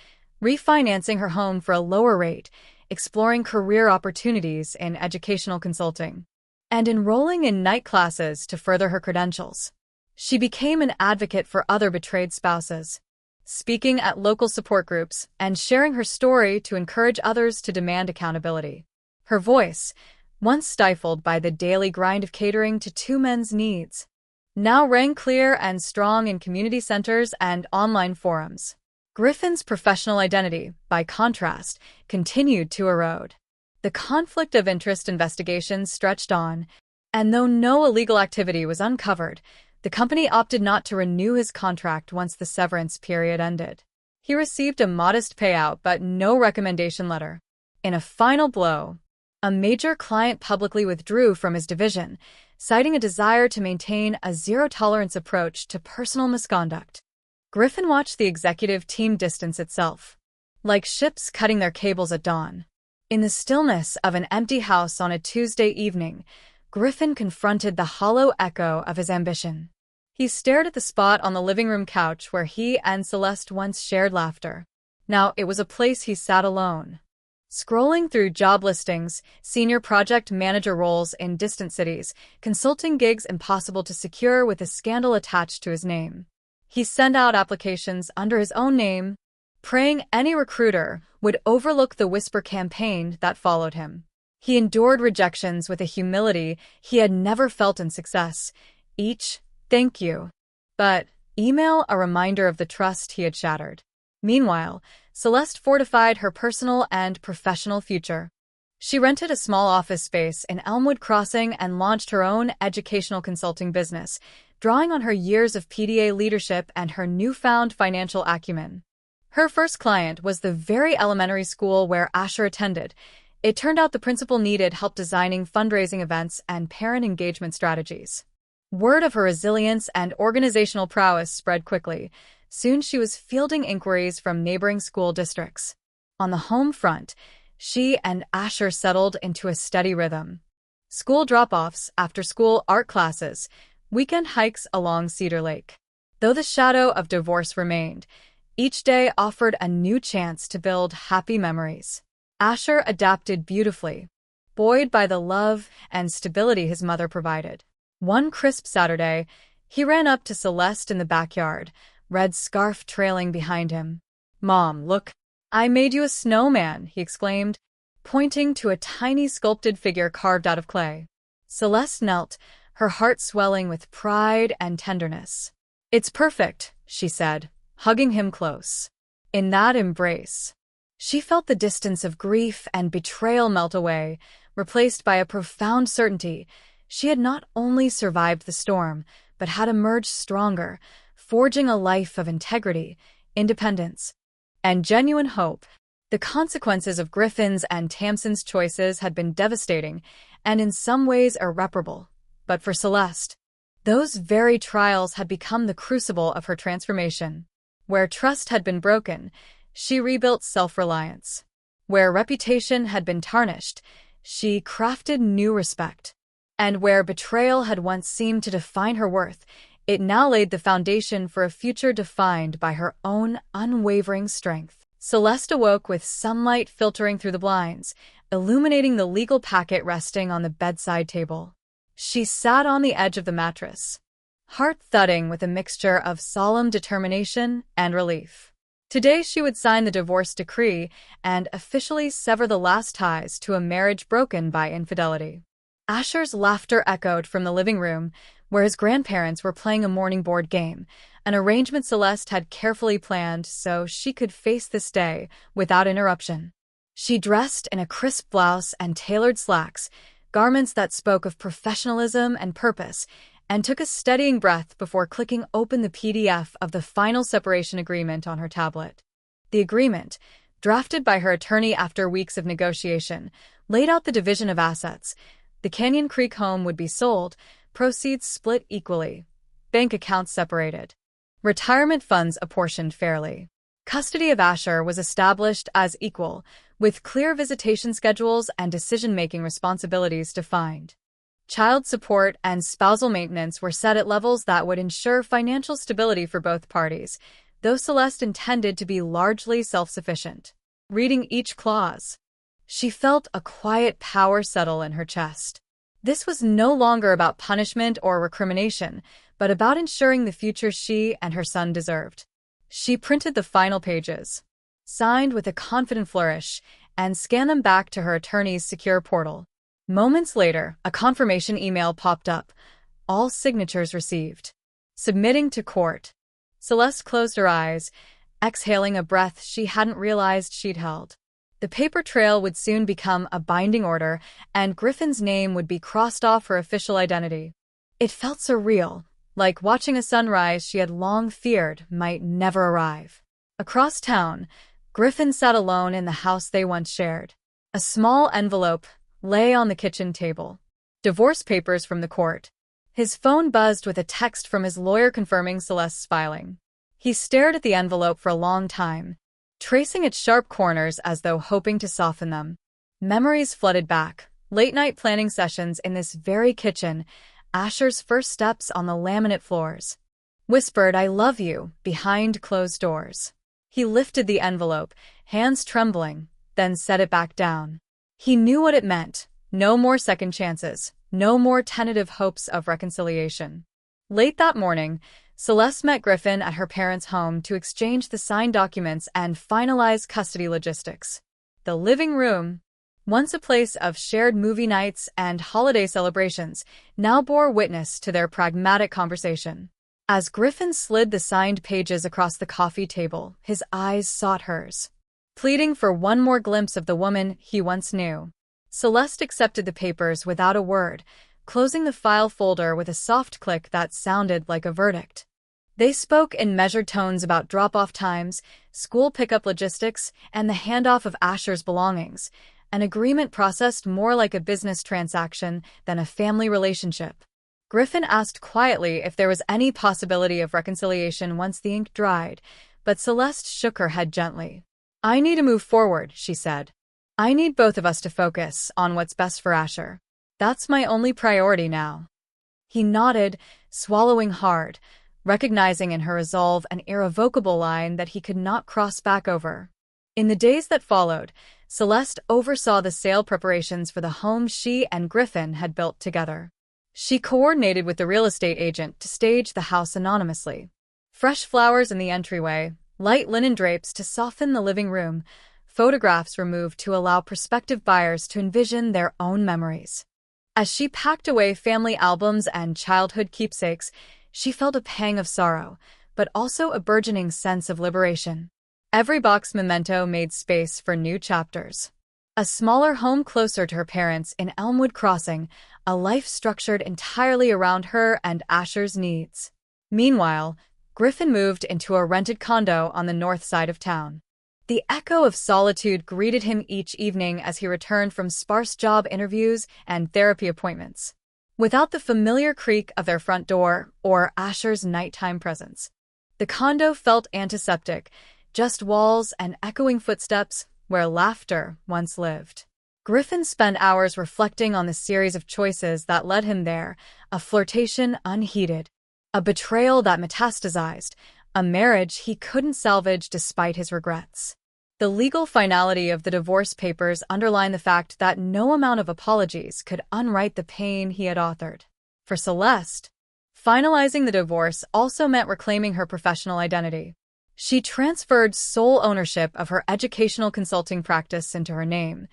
refinancing her home for a lower rate, exploring career opportunities in educational consulting, and enrolling in night classes to further her credentials. She became an advocate for other betrayed spouses, speaking at local support groups and sharing her story to encourage others to demand accountability. Her voice, once stifled by the daily grind of catering to two men's needs, now rang clear and strong in community centers and online forums. Griffin's professional identity, by contrast, continued to erode. The conflict of interest investigations stretched on, and though no illegal activity was uncovered, the company opted not to renew his contract once the severance period ended. He received a modest payout but no recommendation letter. In a final blow, a major client publicly withdrew from his division, citing a desire to maintain a zero-tolerance approach to personal misconduct. Griffin watched the executive team distance itself, like ships cutting their cables at dawn. In the stillness of an empty house on a Tuesday evening, Griffin confronted the hollow echo of his ambition. He stared at the spot on the living room couch where he and Celeste once shared laughter. Now it was a place he sat alone, scrolling through job listings, senior project manager roles in distant cities, consulting gigs impossible to secure with a scandal attached to his name. He sent out applications under his own name, praying any recruiter would overlook the whisper campaign that followed him. He endured rejections with a humility he had never felt in success. Each, "Thank you," but email a reminder of the trust he had shattered. Meanwhile, Celeste fortified her personal and professional future. She rented a small office space in Elmwood Crossing and launched her own educational consulting business, drawing on her years of PDA leadership and her newfound financial acumen. Her first client was the very elementary school where Asher attended. It turned out the principal needed help designing fundraising events and parent engagement strategies. Word of her resilience and organizational prowess spread quickly, soon she was fielding inquiries from neighboring school districts. On the home front, she and Asher settled into a steady rhythm. School drop-offs, after-school art classes, weekend hikes along Cedar Lake. Though the shadow of divorce remained, each day offered a new chance to build happy memories. Asher adapted beautifully, buoyed by the love and stability his mother provided. One crisp Saturday, he ran up to Celeste in the backyard, red scarf trailing behind him. "Mom, look, I made you a snowman," he exclaimed, pointing to a tiny sculpted figure carved out of clay. Celeste knelt, her heart swelling with pride and tenderness. "It's perfect," she said, hugging him close. In that embrace, she felt the distance of grief and betrayal melt away, replaced by a profound certainty. She had not only survived the storm, but had emerged stronger, forging a life of integrity, independence, and genuine hope. The consequences of Griffin's and Tamsin's choices had been devastating and in some ways irreparable. But for Celeste, those very trials had become the crucible of her transformation. Where trust had been broken, she rebuilt self-reliance. Where reputation had been tarnished, she crafted new respect. And where betrayal had once seemed to define her worth, it now laid the foundation for a future defined by her own unwavering strength. Celeste awoke with sunlight filtering through the blinds, illuminating the legal packet resting on the bedside table. She sat on the edge of the mattress, heart thudding with a mixture of solemn determination and relief. Today she would sign the divorce decree and officially sever the last ties to a marriage broken by infidelity. Asher's laughter echoed from the living room, where his grandparents were playing a morning board game, an arrangement Celeste had carefully planned so she could face this day without interruption. She dressed in a crisp blouse and tailored slacks, garments that spoke of professionalism and purpose, and took a steadying breath before clicking open the PDF of the final separation agreement on her tablet. The agreement, drafted by her attorney after weeks of negotiation, laid out the division of assets. The Canyon Creek home would be sold, proceeds split equally, bank accounts separated, retirement funds apportioned fairly. Custody of Asher was established as equal, with clear visitation schedules and decision-making responsibilities defined. Child support and spousal maintenance were set at levels that would ensure financial stability for both parties, though Celeste intended to be largely self-sufficient. Reading each clause, she felt a quiet power settle in her chest. This was no longer about punishment or recrimination, but about ensuring the future she and her son deserved. She printed the final pages, signed with a confident flourish, and scanned them back to her attorney's secure portal. Moments later, a confirmation email popped up. All signatures received. Submitting to court. Celeste closed her eyes, exhaling a breath she hadn't realized she'd held. The paper trail would soon become a binding order, and Griffin's name would be crossed off her official identity. It felt surreal, like watching a sunrise she had long feared might never arrive. Across town, Griffin sat alone in the house they once shared. A small envelope lay on the kitchen table. Divorce papers from the court. His phone buzzed with a text from his lawyer confirming Celeste's filing. He stared at the envelope for a long time, tracing its sharp corners as though hoping to soften them. Memories flooded back. Late-night planning sessions in this very kitchen, Asher's first steps on the laminate floors. Whispered, "I love you," behind closed doors. He lifted the envelope, hands trembling, then set it back down. He knew what it meant. No more second chances. No more tentative hopes of reconciliation. Late that morning, Celeste met Griffin at her parents' home to exchange the signed documents and finalize custody logistics. The living room, once a place of shared movie nights and holiday celebrations, now bore witness to their pragmatic conversation. As Griffin slid the signed pages across the coffee table, his eyes sought hers, pleading for one more glimpse of the woman he once knew. Celeste accepted the papers without a word, closing the file folder with a soft click that sounded like a verdict. They spoke in measured tones about drop-off times, school pickup logistics, and the handoff of Asher's belongings, an agreement processed more like a business transaction than a family relationship. Griffin asked quietly if there was any possibility of reconciliation once the ink dried, but Celeste shook her head gently. "I need to move forward," she said. "I need both of us to focus on what's best for Asher. That's my only priority now." He nodded, swallowing hard, recognizing in her resolve an irrevocable line that he could not cross back over. In the days that followed, Celeste oversaw the sale preparations for the home she and Griffin had built together. She coordinated with the real estate agent to stage the house anonymously. Fresh flowers in the entryway, light linen drapes to soften the living room, photographs removed to allow prospective buyers to envision their own memories. As she packed away family albums and childhood keepsakes, she felt a pang of sorrow, but also a burgeoning sense of liberation. Every box memento made space for new chapters. A smaller home closer to her parents in Elmwood Crossing, a life structured entirely around her and Asher's needs. Meanwhile, Griffin moved into a rented condo on the north side of town. The echo of solitude greeted him each evening as he returned from sparse job interviews and therapy appointments. Without the familiar creak of their front door or Asher's nighttime presence, the condo felt antiseptic, just walls and echoing footsteps where laughter once lived. Griffin spent hours reflecting on the series of choices that led him there, a flirtation unheeded, a betrayal that metastasized, a marriage he couldn't salvage despite his regrets. The legal finality of the divorce papers underlined the fact that no amount of apologies could unwrite the pain he had authored. For Celeste, finalizing the divorce also meant reclaiming her professional identity. She transferred sole ownership of her educational consulting practice into her name,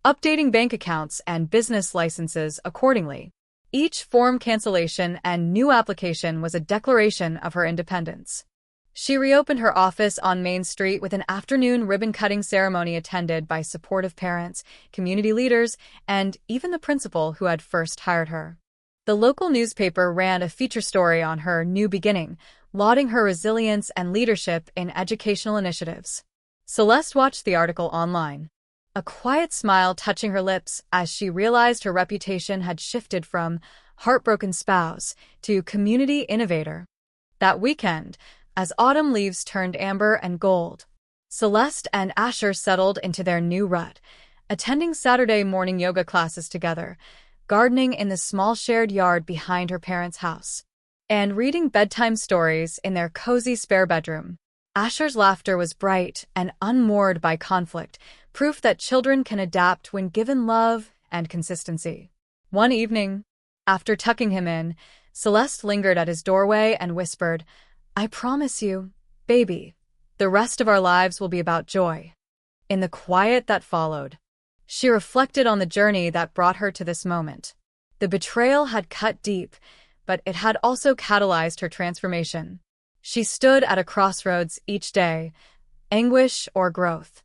updating bank accounts and business licenses accordingly. Each form cancellation and new application was a declaration of her independence. She reopened her office on Main Street with an afternoon ribbon-cutting ceremony attended by supportive parents, community leaders, and even the principal who had first hired her. The local newspaper ran a feature story on her new beginning, lauding her resilience and leadership in educational initiatives. Celeste watched the article online, a quiet smile touching her lips as she realized her reputation had shifted from heartbroken spouse to community innovator. That weekend, as autumn leaves turned amber and gold, Celeste and Asher settled into their new rut, attending Saturday morning yoga classes together, gardening in the small shared yard behind her parents' house, and reading bedtime stories in their cozy spare bedroom. Asher's laughter was bright and unmoored by conflict, proof that children can adapt when given love and consistency. One evening, after tucking him in, Celeste lingered at his doorway and whispered, "I promise you, baby, the rest of our lives will be about joy." In the quiet that followed, she reflected on the journey that brought her to this moment. The betrayal had cut deep, but it had also catalyzed her transformation. She stood at a crossroads each day, anguish or growth,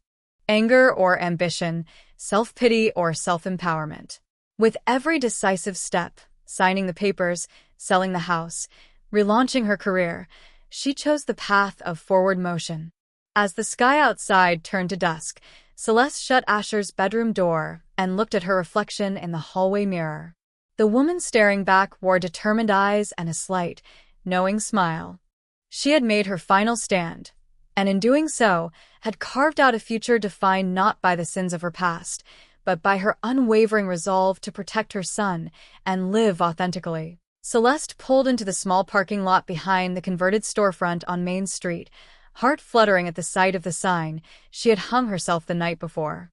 anger or ambition, self-pity or self-empowerment. With every decisive step, signing the papers, selling the house, relaunching her career, she chose the path of forward motion. As the sky outside turned to dusk, Celeste shut Asher's bedroom door and looked at her reflection in the hallway mirror. The woman staring back wore determined eyes and a slight, knowing smile. She had made her final stand, and in doing so, had carved out a future defined not by the sins of her past, but by her unwavering resolve to protect her son and live authentically. Celeste pulled into the small parking lot behind the converted storefront on Main Street, heart fluttering at the sight of the sign she had hung herself the night before.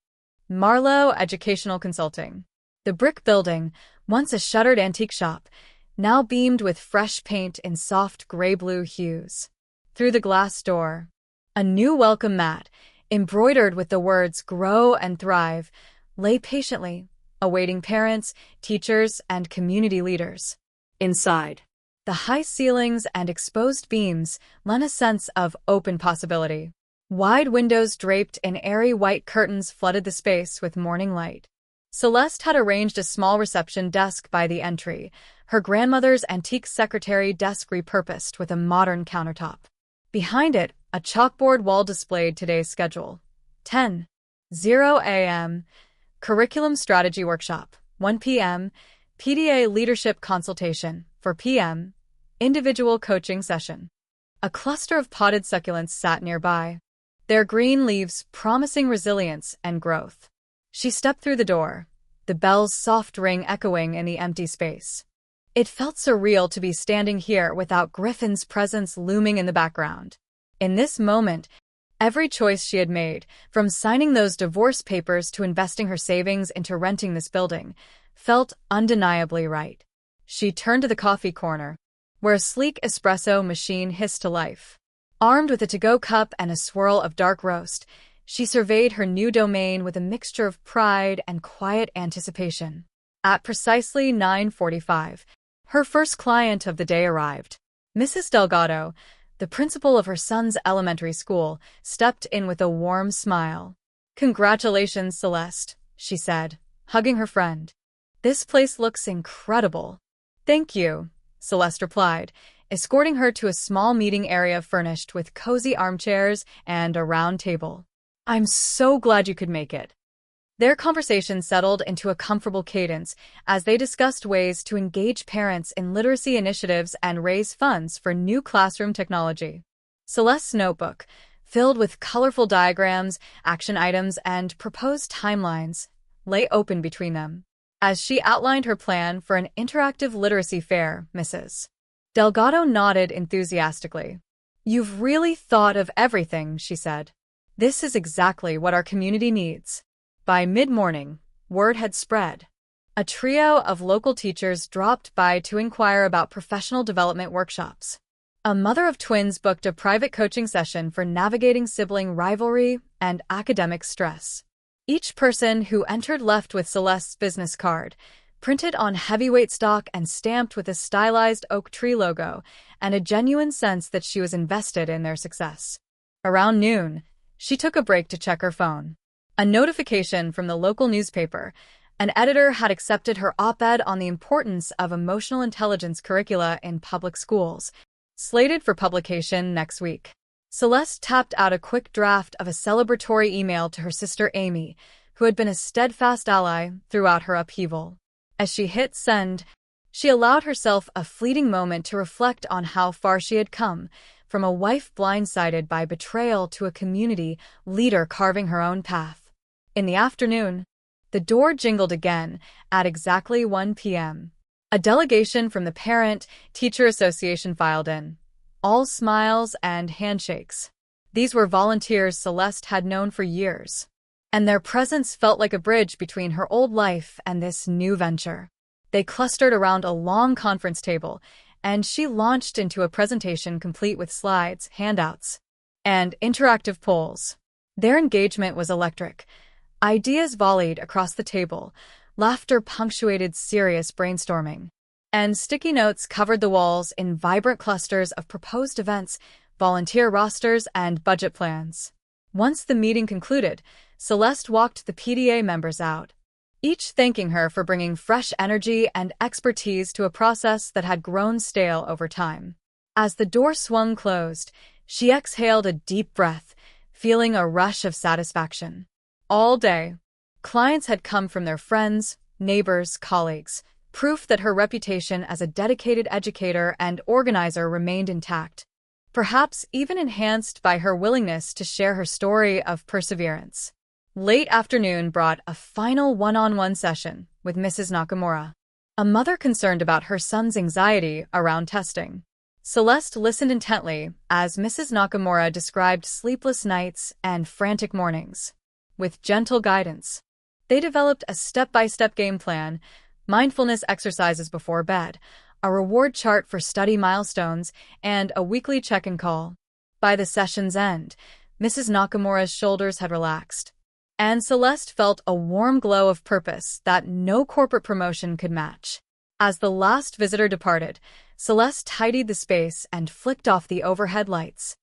Marlowe Educational Consulting. The brick building, once a shuttered antique shop, now beamed with fresh paint in soft gray-blue hues. Through the glass door, a new welcome mat, embroidered with the words "Grow and Thrive," lay patiently, awaiting parents, teachers, and community leaders. Inside, the high ceilings and exposed beams lent a sense of open possibility. Wide windows draped in airy white curtains flooded the space with morning light. Celeste had arranged a small reception desk by the entry, her grandmother's antique secretary desk repurposed with a modern countertop. Behind it, a chalkboard wall displayed today's schedule. 10:00 a.m. Curriculum Strategy Workshop. 1 p.m. PDA Leadership Consultation. 4 p.m. Individual coaching session. A cluster of potted succulents sat nearby, their green leaves promising resilience and growth. She stepped through the door, the bell's soft ring echoing in the empty space. It felt surreal to be standing here without Griffin's presence looming in the background. In this moment, every choice she had made, from signing those divorce papers to investing her savings into renting this building, felt undeniably right. She turned to the coffee corner, where a sleek espresso machine hissed to life. Armed with a to-go cup and a swirl of dark roast, she surveyed her new domain with a mixture of pride and quiet anticipation. At precisely 9:45, her first client of the day arrived. Mrs. Delgado, the principal of her son's elementary school, stepped in with a warm smile. "Congratulations, Celeste," she said, hugging her friend. "This place looks incredible." "Thank you," Celeste replied, escorting her to a small meeting area furnished with cozy armchairs and a round table. "I'm so glad you could make it." Their conversation settled into a comfortable cadence as they discussed ways to engage parents in literacy initiatives and raise funds for new classroom technology. Celeste's notebook, filled with colorful diagrams, action items, and proposed timelines, lay open between them. As she outlined her plan for an interactive literacy fair, Mrs. Delgado nodded enthusiastically. "You've really thought of everything," she said. "This is exactly what our community needs." By mid-morning, word had spread. A trio of local teachers dropped by to inquire about professional development workshops. A mother of twins booked a private coaching session for navigating sibling rivalry and academic stress. Each person who entered left with Celeste's business card, printed on heavyweight stock and stamped with a stylized oak tree logo, and a genuine sense that she was invested in their success. Around noon, she took a break to check her phone. A notification from the local newspaper. An editor had accepted her op-ed on the importance of emotional intelligence curricula in public schools, slated for publication next week. Celeste tapped out a quick draft of a celebratory email to her sister Amy, who had been a steadfast ally throughout her upheaval. As she hit send, she allowed herself a fleeting moment to reflect on how far she had come, from a wife blindsided by betrayal to a community leader carving her own path. In the afternoon, the door jingled again at exactly 1 p.m. A delegation from the Parent-Teacher Association filed in, all smiles and handshakes. These were volunteers Celeste had known for years, and their presence felt like a bridge between her old life and this new venture. They clustered around a long conference table, and she launched into a presentation complete with slides, handouts, and interactive polls. Their engagement was electric. Ideas volleyed across the table, laughter punctuated serious brainstorming, and sticky notes covered the walls in vibrant clusters of proposed events, volunteer rosters, and budget plans. Once the meeting concluded, Celeste walked the PDA members out, each thanking her for bringing fresh energy and expertise to a process that had grown stale over time. As the door swung closed, she exhaled a deep breath, feeling a rush of satisfaction. All day, clients had come from their friends, neighbors, colleagues, proof that her reputation as a dedicated educator and organizer remained intact, perhaps even enhanced by her willingness to share her story of perseverance. Late afternoon brought a final one-on-one session with Mrs. Nakamura, a mother concerned about her son's anxiety around testing. Celeste listened intently as Mrs. Nakamura described sleepless nights and frantic mornings. With gentle guidance, they developed a step-by-step game plan, mindfulness exercises before bed, a reward chart for study milestones, and a weekly check-in call. By the session's end, Mrs. Nakamura's shoulders had relaxed, and Celeste felt a warm glow of purpose that no corporate promotion could match. As the last visitor departed, Celeste tidied the space and flicked off the overhead lights,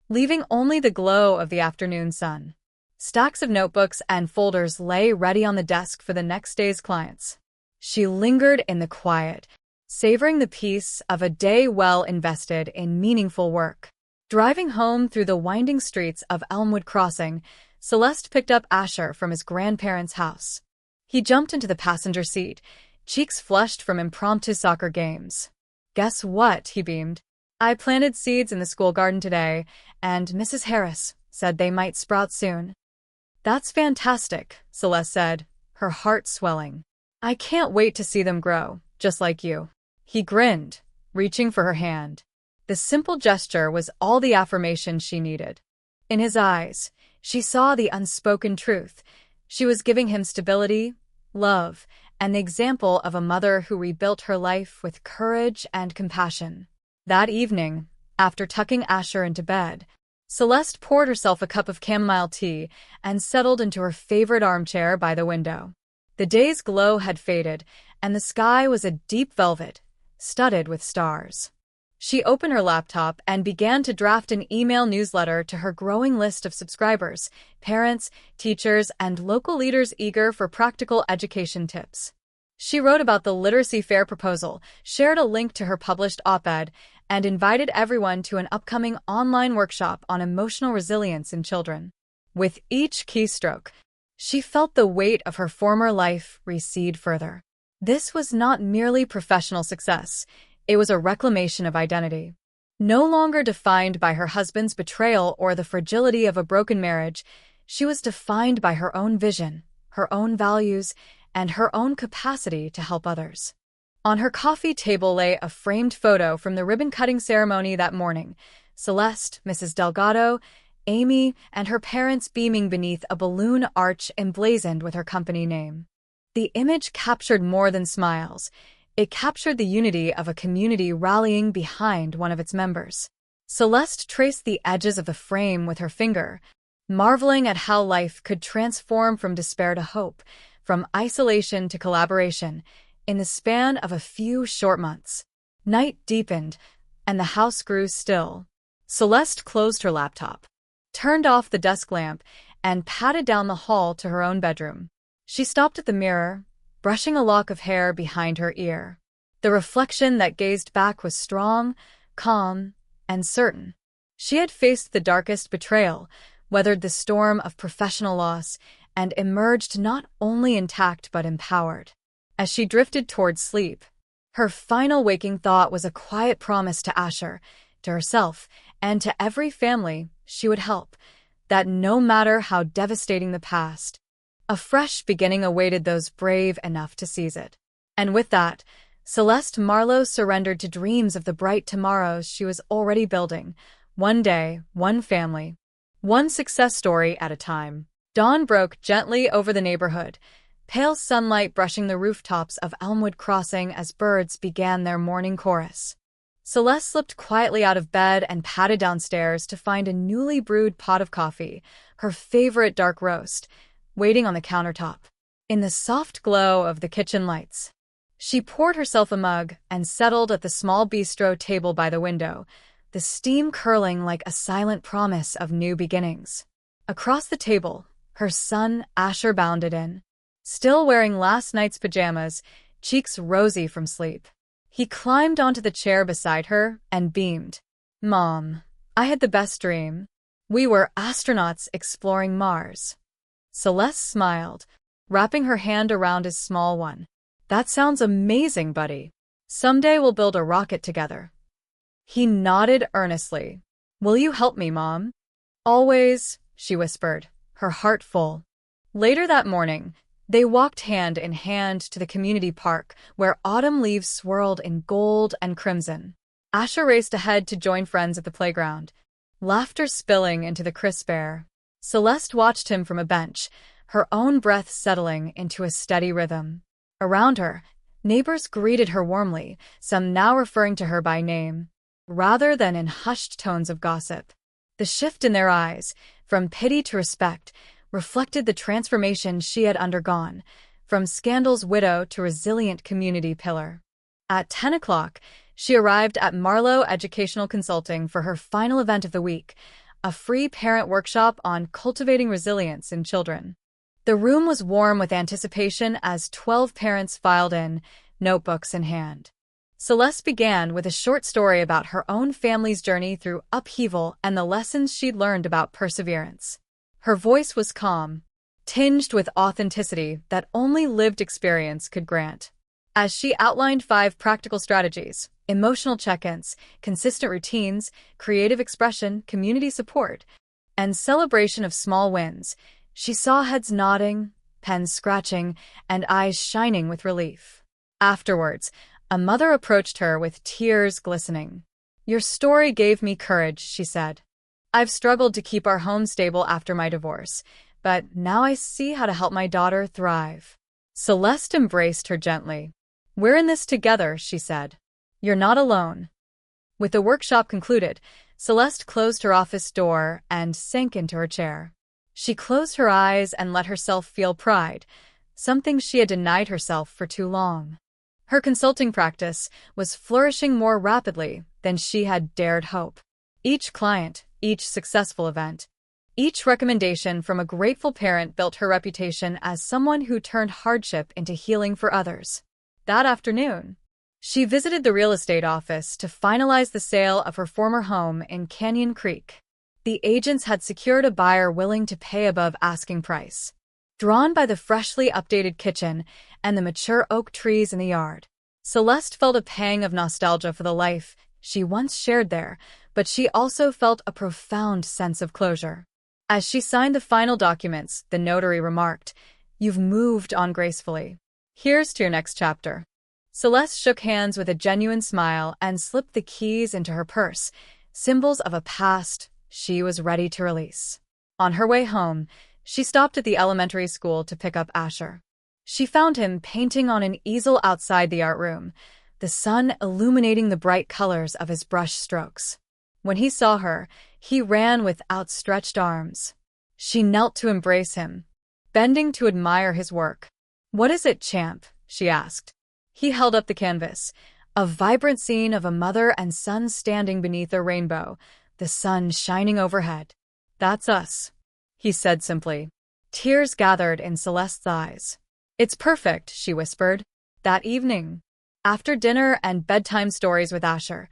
leaving only the glow of the afternoon sun. Stacks of notebooks and folders lay ready on the desk for the next day's clients. She lingered in the quiet, savoring the peace of a day well invested in meaningful work. Driving home through the winding streets of Elmwood Crossing, Celeste picked up Asher from his grandparents' house. He jumped into the passenger seat, cheeks flushed from impromptu soccer games. Guess what? He beamed. I planted seeds in the school garden today, and Mrs. Harris said they might sprout soon. That's fantastic, Celeste said, her heart swelling. I can't wait to see them grow, just like you. He grinned, reaching for her hand. The simple gesture was all the affirmation she needed. In his eyes, she saw the unspoken truth. She was giving him stability, love, and the example of a mother who rebuilt her life with courage and compassion. That evening, after tucking Asher into bed, Celeste poured herself a cup of chamomile tea and settled into her favorite armchair by the window. The day's glow had faded, and the sky was a deep velvet, studded with stars. She opened her laptop and began to draft an email newsletter to her growing list of subscribers, parents, teachers, and local leaders eager for practical education tips. She wrote about the literacy fair proposal, shared a link to her published op-ed, and invited everyone to an upcoming online workshop on emotional resilience in children. With each keystroke, she felt the weight of her former life recede further. This was not merely professional success. It was a reclamation of identity. No longer defined by her husband's betrayal or the fragility of a broken marriage, she was defined by her own vision, her own values, and her own capacity to help others. On her coffee table lay a framed photo from the ribbon-cutting ceremony that morning. Celeste, Mrs. Delgado, Amy, and her parents beaming beneath a balloon arch emblazoned with her company name. The image captured more than smiles. It captured the unity of a community rallying behind one of its members. Celeste traced the edges of the frame with her finger, marveling at how life could transform from despair to hope, from isolation to collaboration, in the span of a few short months. Night deepened, and the house grew still. Celeste closed her laptop, turned off the desk lamp, and padded down the hall to her own bedroom. She stopped at the mirror, brushing a lock of hair behind her ear. The reflection that gazed back was strong, calm, and certain. She had faced the darkest betrayal, weathered the storm of professional loss, and emerged not only intact but empowered. As she drifted toward sleep, her final waking thought was a quiet promise to Asher, to herself, and to every family she would help, that no matter how devastating the past, a fresh beginning awaited those brave enough to seize it. And with that, Celeste Marlowe surrendered to dreams of the bright tomorrows she was already building, one day, one family, one success story at a time. Dawn broke gently over the neighborhood, pale sunlight brushing the rooftops of Elmwood Crossing as birds began their morning chorus. Celeste slipped quietly out of bed and padded downstairs to find a newly brewed pot of coffee, her favorite dark roast, waiting on the countertop. In the soft glow of the kitchen lights, she poured herself a mug and settled at the small bistro table by the window, the steam curling like a silent promise of new beginnings. Across the table, her son Asher bounded in, still wearing last night's pajamas, cheeks rosy from sleep. He climbed onto the chair beside her and beamed. Mom, I had the best dream. We were astronauts exploring Mars. Celeste smiled, wrapping her hand around his small one. That sounds amazing, buddy. Someday we'll build a rocket together. He nodded earnestly. Will you help me, Mom? Always, she whispered, her heart full. Later that morning, they walked hand in hand to the community park where autumn leaves swirled in gold and crimson. Asher raced ahead to join friends at the playground, laughter spilling into the crisp air. Celeste watched him from a bench, her own breath settling into a steady rhythm. Around her, neighbors greeted her warmly, some now referring to her by name, rather than in hushed tones of gossip. The shift in their eyes, from pity to respect, reflected the transformation she had undergone, from scandal's widow to resilient community pillar. At 10 o'clock, she arrived at Marlowe Educational Consulting for her final event of the week, a free parent workshop on cultivating resilience in children. The room was warm with anticipation as 12 parents filed in, notebooks in hand. Celeste began with a short story about her own family's journey through upheaval and the lessons she'd learned about perseverance. Her voice was calm, tinged with authenticity that only lived experience could grant. As she outlined 5 practical strategies, Emotional check-ins, consistent routines, creative expression, community support, and celebration of small wins. She saw heads nodding, pens scratching, and eyes shining with relief. Afterwards, a mother approached her with tears glistening. "Your story gave me courage," she said. "I've struggled to keep our home stable after my divorce, but now I see how to help my daughter thrive." Celeste embraced her gently. "We're in this together," she said. "You're not alone." With the workshop concluded, Celeste closed her office door and sank into her chair. She closed her eyes and let herself feel pride, something she had denied herself for too long. Her consulting practice was flourishing more rapidly than she had dared hope. Each client, each successful event, each recommendation from a grateful parent built her reputation as someone who turned hardship into healing for others. That afternoon, she visited the real estate office to finalize the sale of her former home in Canyon Creek. The agents had secured a buyer willing to pay above asking price. Drawn by the freshly updated kitchen and the mature oak trees in the yard, Celeste felt a pang of nostalgia for the life she once shared there, but she also felt a profound sense of closure. As she signed the final documents, the notary remarked, "You've moved on gracefully. Here's to your next chapter." Celeste shook hands with a genuine smile and slipped the keys into her purse, symbols of a past she was ready to release. On her way home, she stopped at the elementary school to pick up Asher. She found him painting on an easel outside the art room, the sun illuminating the bright colors of his brush strokes. When he saw her, he ran with outstretched arms. She knelt to embrace him, bending to admire his work. "What is it, champ?" she asked. He held up the canvas, a vibrant scene of a mother and son standing beneath a rainbow, the sun shining overhead. "That's us," he said simply. Tears gathered in Celeste's eyes. "It's perfect," she whispered. That evening, after dinner and bedtime stories with Asher,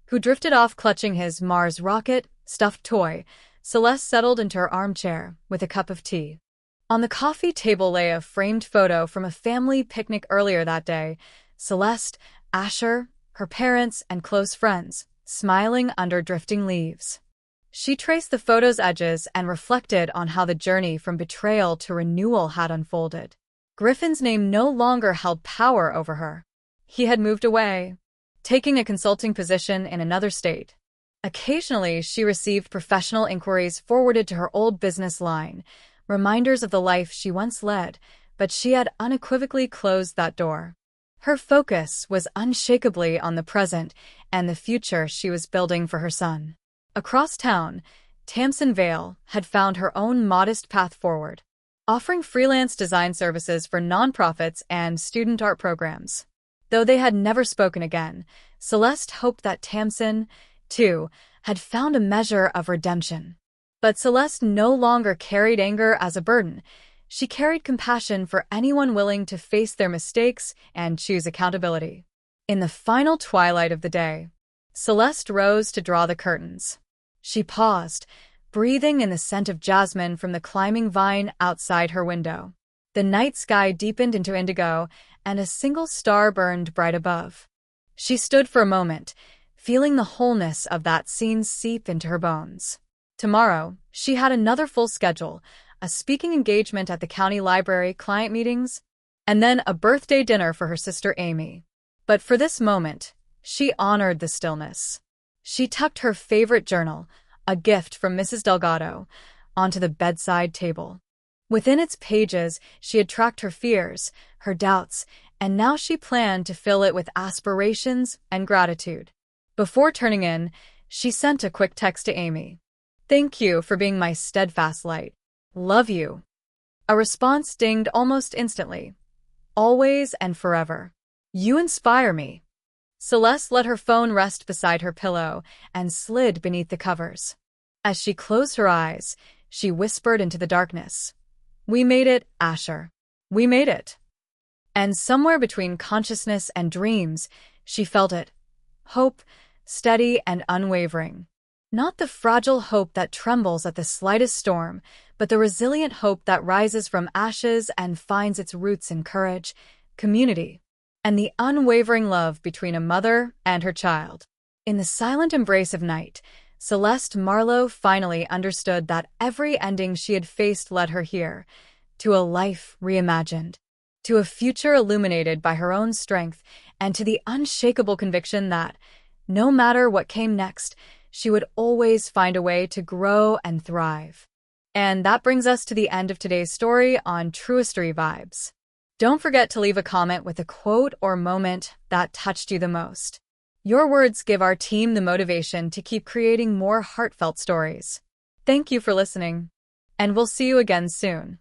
who drifted off clutching his Mars rocket stuffed toy, Celeste settled into her armchair with a cup of tea. On the coffee table lay a framed photo from a family picnic earlier that day. Celeste, Asher, her parents, and close friends, smiling under drifting leaves. She traced the photo's edges and reflected on how the journey from betrayal to renewal had unfolded. Griffin's name no longer held power over her. He had moved away, taking a consulting position in another state. Occasionally, she received professional inquiries forwarded to her old business line, reminders of the life she once led, but she had unequivocally closed that door. Her focus was unshakably on the present and the future she was building for her son. Across town, Tamsin Vale had found her own modest path forward, offering freelance design services for nonprofits and student art programs. Though they had never spoken again, Celeste hoped that Tamsin, too, had found a measure of redemption. But Celeste no longer carried anger as a burden. She carried compassion for anyone willing to face their mistakes and choose accountability. In the final twilight of the day, Celeste rose to draw the curtains. She paused, breathing in the scent of jasmine from the climbing vine outside her window. The night sky deepened into indigo, and a single star burned bright above. She stood for a moment, feeling the wholeness of that scene seep into her bones. Tomorrow, she had another full schedule, a speaking engagement at the county library, client meetings, and then a birthday dinner for her sister Amy. But for this moment, she honored the stillness. She tucked her favorite journal, a gift from Mrs. Delgado, onto the bedside table. Within its pages, she had tracked her fears, her doubts, and now she planned to fill it with aspirations and gratitude. Before turning in, she sent a quick text to Amy. "Thank you for being my steadfast light. Love you." A response dinged almost instantly. "Always and forever. You inspire me." Celeste let her phone rest beside her pillow and slid beneath the covers. As she closed her eyes, she whispered into the darkness. "We made it, Asher. We made it." And somewhere between consciousness and dreams, she felt it. Hope, steady and unwavering. Not the fragile hope that trembles at the slightest storm, but the resilient hope that rises from ashes and finds its roots in courage, community, and the unwavering love between a mother and her child. In the silent embrace of night, Celeste Marlowe finally understood that every ending she had faced led her here, to a life reimagined, to a future illuminated by her own strength, and to the unshakable conviction that, no matter what came next, she would always find a way to grow and thrive. And that brings us to the end of today's story on Truistery Vibes. Don't forget to leave a comment with a quote or moment that touched you the most. Your words give our team the motivation to keep creating more heartfelt stories. Thank you for listening, and we'll see you again soon.